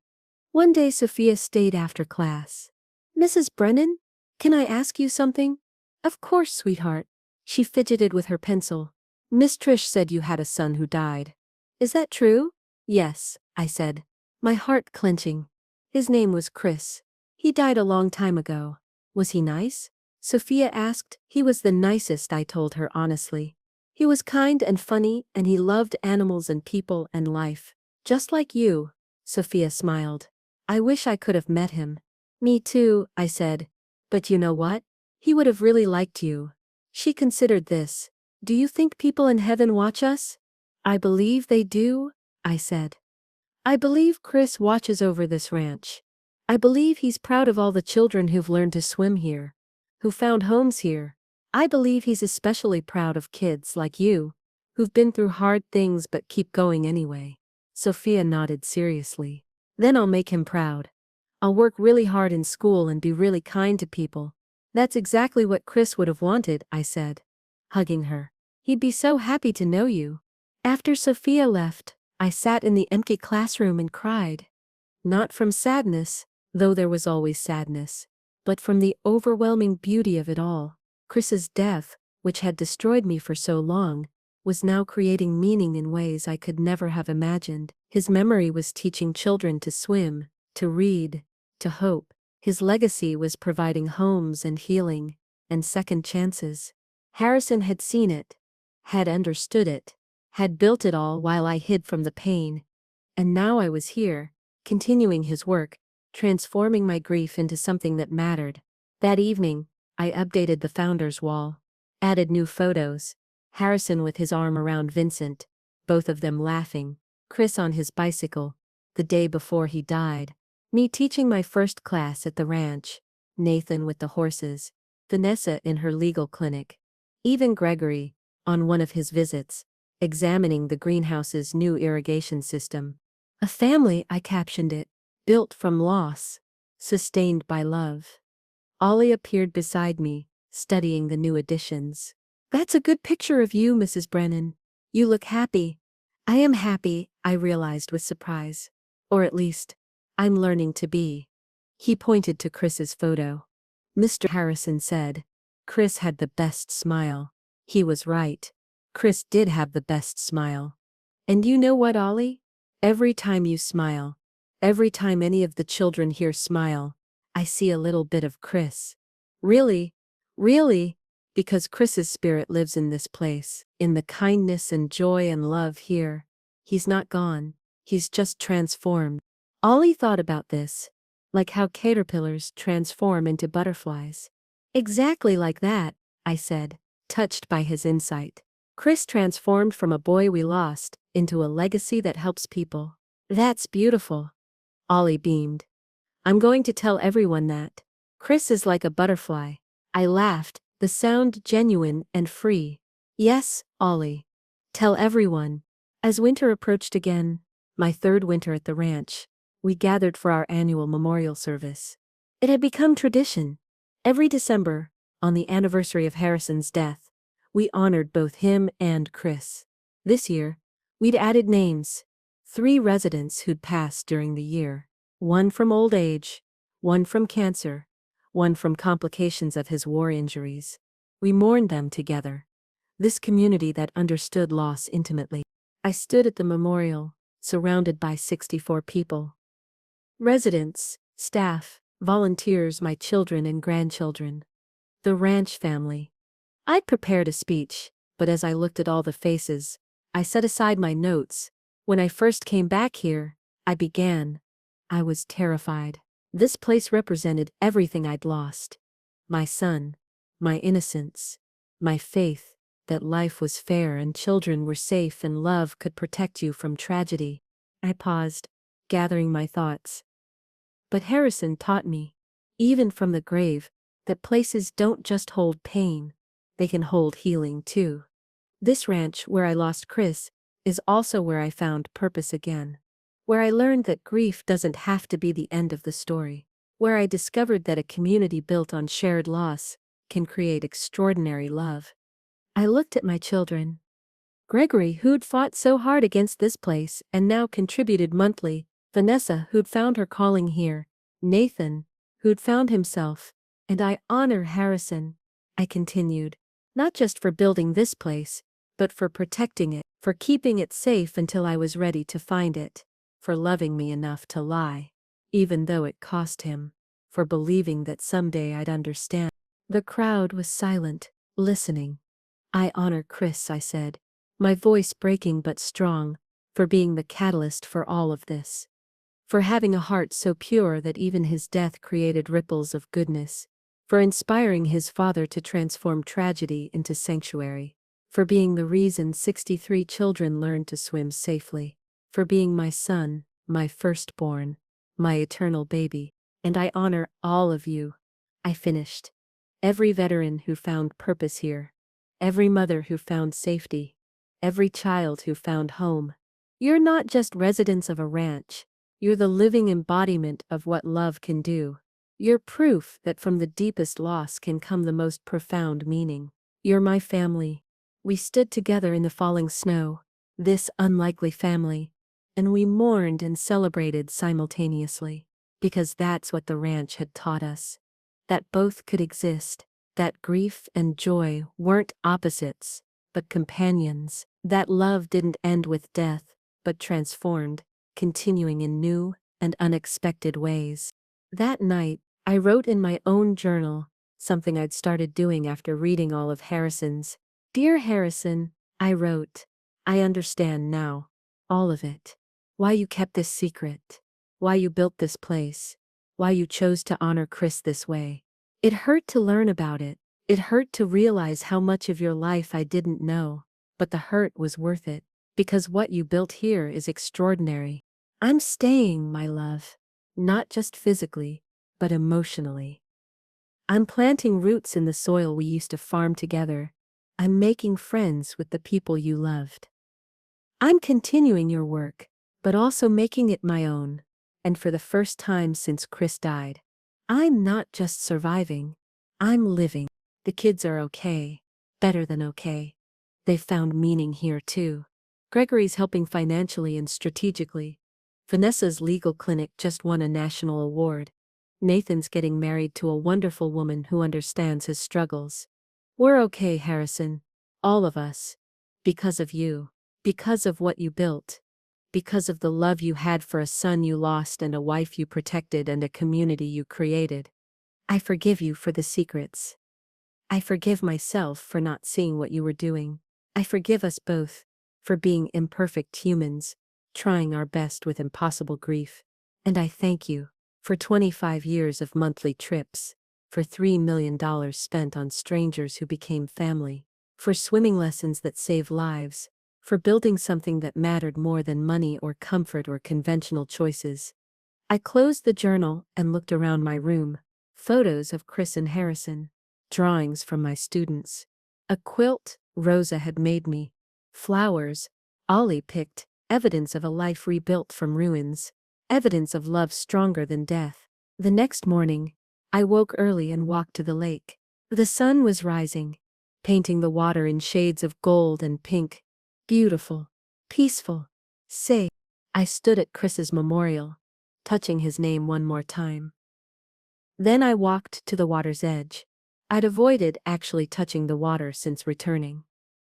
One day Sophia stayed after class. "Mrs. Brennan, can I ask you something?" "Of course, sweetheart." She fidgeted with her pencil. "Miss Trish said you had a son who died. Is that true?" "Yes," I said, my heart clenching. "His name was Chris. He died a long time ago." "Was he nice?" Sophia asked. "He was the nicest," I told her honestly. "He was kind and funny, and he loved animals and people and life. Just like you." Sophia smiled. "I wish I could have met him." "Me too," I said. "But you know what? He would have really liked you." She considered this. "Do you think people in heaven watch us?" "I believe they do," I said. "I believe Chris watches over this ranch. I believe he's proud of all the children who've learned to swim here, who found homes here. I believe he's especially proud of kids like you, who've been through hard things but keep going anyway." Sophia nodded seriously. "Then I'll make him proud. I'll work really hard in school and be really kind to people." "That's exactly what Chris would have wanted," I said, hugging her. "He'd be so happy to know you." After Sophia left, I sat in the empty classroom and cried. Not from sadness, though there was always sadness, but from the overwhelming beauty of it all. Chris's death, which had destroyed me for so long, was now creating meaning in ways I could never have imagined. His memory was teaching children to swim, to read, to hope. His legacy was providing homes and healing, and second chances. Harrison had seen it, had understood it, had built it all while I hid from the pain. And now I was here, continuing his work, transforming my grief into something that mattered. That evening, I updated the founder's wall, added new photos. Harrison with his arm around Vincent, both of them laughing. Chris on his bicycle, the day before he died. Me teaching my first class at the ranch. Nathan with the horses. Vanessa in her legal clinic. Even Gregory, on one of his visits, examining the greenhouse's new irrigation system. A family, I captioned it, built from loss, sustained by love. Ollie appeared beside me, studying the new additions. "That's a good picture of you, Mrs. Brennan. You look happy." "I am happy," I realized with surprise. Or at least, I'm learning to be. He pointed to Chris's photo. Mr. Harrison said, "Chris had the best smile." He was right. Chris did have the best smile. And you know what, Ollie? Every time you smile, every time any of the children here smile, I see a little bit of Chris. Really? Really? Because Chris's spirit lives in this place, in the kindness and joy and love here. He's not gone. He's just transformed. Ollie thought about this, like how caterpillars transform into butterflies. Exactly like that, I said, touched by his insight. Chris transformed from a boy we lost into a legacy that helps people. That's beautiful. Ollie beamed. I'm going to tell everyone that. Chris is like a butterfly. I laughed, the sound genuine and free. Yes, Ollie. Tell everyone. As winter approached again, my third winter at the ranch, we gathered for our annual memorial service. It had become tradition. Every December, on the anniversary of Harrison's death, we honored both him and Chris. This year, we'd added names. 3 residents who'd passed during the year. One from old age, one from cancer, one from complications of his war injuries. We mourned them together. This community that understood loss intimately. I stood at the memorial, surrounded by 64 people. Residents, staff, volunteers, my children and grandchildren. The ranch family. I'd prepared a speech, but as I looked at all the faces, I set aside my notes. When I first came back here, I began. I was terrified. This place represented everything I'd lost. My son, my innocence, my faith that life was fair and children were safe and love could protect you from tragedy. I paused, gathering my thoughts. But Harrison taught me, even from the grave, that places don't just hold pain, they can hold healing too. This ranch where I lost Chris is also where I found purpose again. Where I learned that grief doesn't have to be the end of the story. Where I discovered that a community built on shared loss can create extraordinary love. I looked at my children. Gregory, who'd fought so hard against this place and now contributed monthly, Vanessa, who'd found her calling here, Nathan, who'd found himself, and I honor Harrison, I continued, not just for building this place, but for protecting it, for keeping it safe until I was ready to find it, for loving me enough to lie, even though it cost him, for believing that someday I'd understand. The crowd was silent, listening. I honor Chris, I said, my voice breaking but strong, for being the catalyst for all of this. For having a heart so pure that even his death created ripples of goodness. For inspiring his father to transform tragedy into sanctuary. For being the reason 63 children learned to swim safely. For being my son, my firstborn, my eternal baby. And I honor all of you. I finished. Every veteran who found purpose here. Every mother who found safety. Every child who found home. You're not just residents of a ranch. You're the living embodiment of what love can do. You're proof that from the deepest loss can come the most profound meaning. You're my family. We stood together in the falling snow, this unlikely family, and we mourned and celebrated simultaneously. Because that's what the ranch had taught us. That both could exist, that grief and joy weren't opposites, but companions. That love didn't end with death, but transformed, continuing in new and unexpected ways. That night, I wrote in my own journal, something I'd started doing after reading all of Harrison's. Dear Harrison, I wrote, I understand now. All of it. Why you kept this secret. Why you built this place. Why you chose to honor Chris this way. It hurt to learn about it. It hurt to realize how much of your life I didn't know. But the hurt was worth it, because what you built here is extraordinary. I'm staying, my love. Not just physically, but emotionally. I'm planting roots in the soil we used to farm together. I'm making friends with the people you loved. I'm continuing your work, but also making it my own. And for the first time since Chris died, I'm not just surviving, I'm living. The kids are okay, better than okay. They've found meaning here too. Gregory's helping financially and strategically. Vanessa's legal clinic just won a national award. Nathan's getting married to a wonderful woman who understands his struggles. We're okay, Harrison. All of us. Because of you. Because of what you built. Because of the love you had for a son you lost and a wife you protected and a community you created. I forgive you for the secrets. I forgive myself for not seeing what you were doing. I forgive us both for being imperfect humans, trying our best with impossible grief. And I thank you for 25 years of monthly trips, for $3 million spent on strangers who became family, for swimming lessons that save lives, for building something that mattered more than money or comfort or conventional choices. I closed the journal and looked around my room. Photos of Chris and Harrison, drawings from my students, a quilt Rosa had made me, flowers Ollie picked, evidence of a life rebuilt from ruins, evidence of love stronger than death. The next morning, I woke early and walked to the lake. The sun was rising, painting the water in shades of gold and pink. Beautiful, peaceful, safe. I stood at Chris's memorial, touching his name one more time. Then I walked to the water's edge. I'd avoided actually touching the water since returning.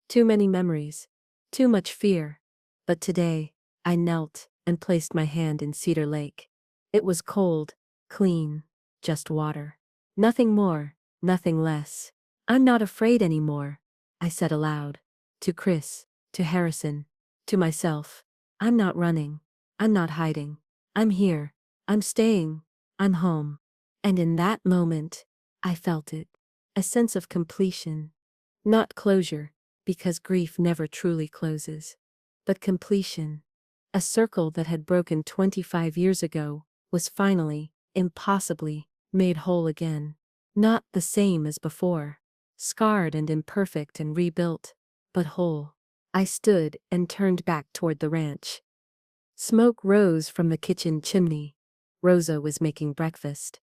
Too many memories, too much fear. But today, I knelt and placed my hand in Cedar Lake. It was cold, clean, just water. Nothing more, nothing less. I'm not afraid anymore, I said aloud. To Chris, to Harrison, to myself. I'm not running. I'm not hiding. I'm here. I'm staying. I'm home. And in that moment, I felt it. a sense of completion. Not closure, because grief never truly closes, but completion. A circle that had broken 25 years ago was finally, impossibly, made whole again. Not the same as before, scarred and imperfect and rebuilt, but whole. I stood and turned back toward the ranch. Smoke rose from the kitchen chimney. Rosa was making breakfast.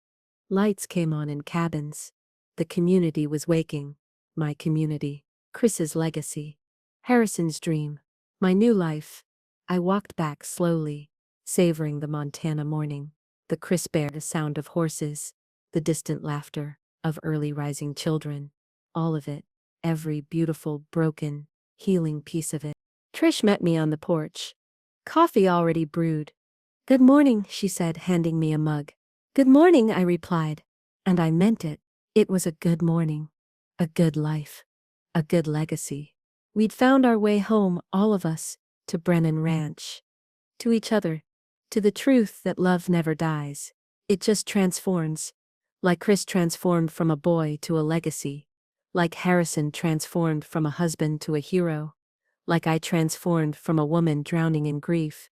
Lights came on in cabins. The community was waking. My community. Chris's legacy. Harrison's dream. My new life. I walked back slowly, savoring the Montana morning. The crisp air, the sound of horses, the distant laughter of early rising children. All of it. Every beautiful, broken, healing piece of it. Trish met me on the porch. Coffee already brewed. "Good morning," she said, handing me a mug. "Good morning," I replied. And I meant it. It was a good morning. A good life. A good legacy. We'd found our way home, all of us, to Brennan Ranch. To each other. To the truth that love never dies. It just transforms. Like Chris transformed from a boy to a legacy. Like Harrison transformed from a husband to a hero. Like I transformed from a woman drowning in grief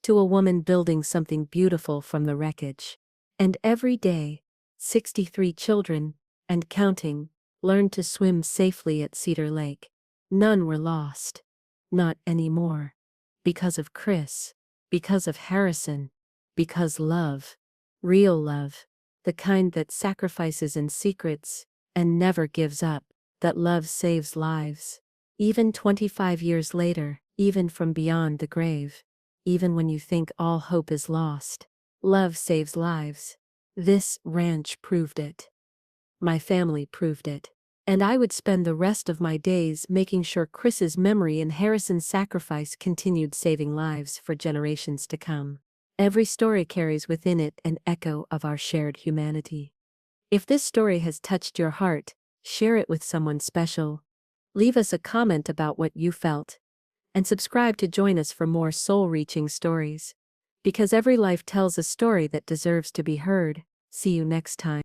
to a woman building something beautiful from the wreckage. And every day, 63 children, and counting, learned to swim safely at Cedar Lake. None were lost. Not anymore. Because of Chris. Because of Harrison. Because love. Real love. The kind that sacrifices in secrets, and never gives up. That love saves lives. Even 25 years later, even from beyond the grave. Even when you think all hope is lost. Love saves lives. This ranch proved it. My family proved it. And I would spend the rest of my days making sure Chris's memory and Harrison's sacrifice continued saving lives for generations to come. Every story carries within it an echo of our shared humanity. If this story has touched your heart, share it with someone special. Leave us a comment about what you felt. And subscribe to join us for more soul-reaching stories. Because every life tells a story that deserves to be heard. See you next time.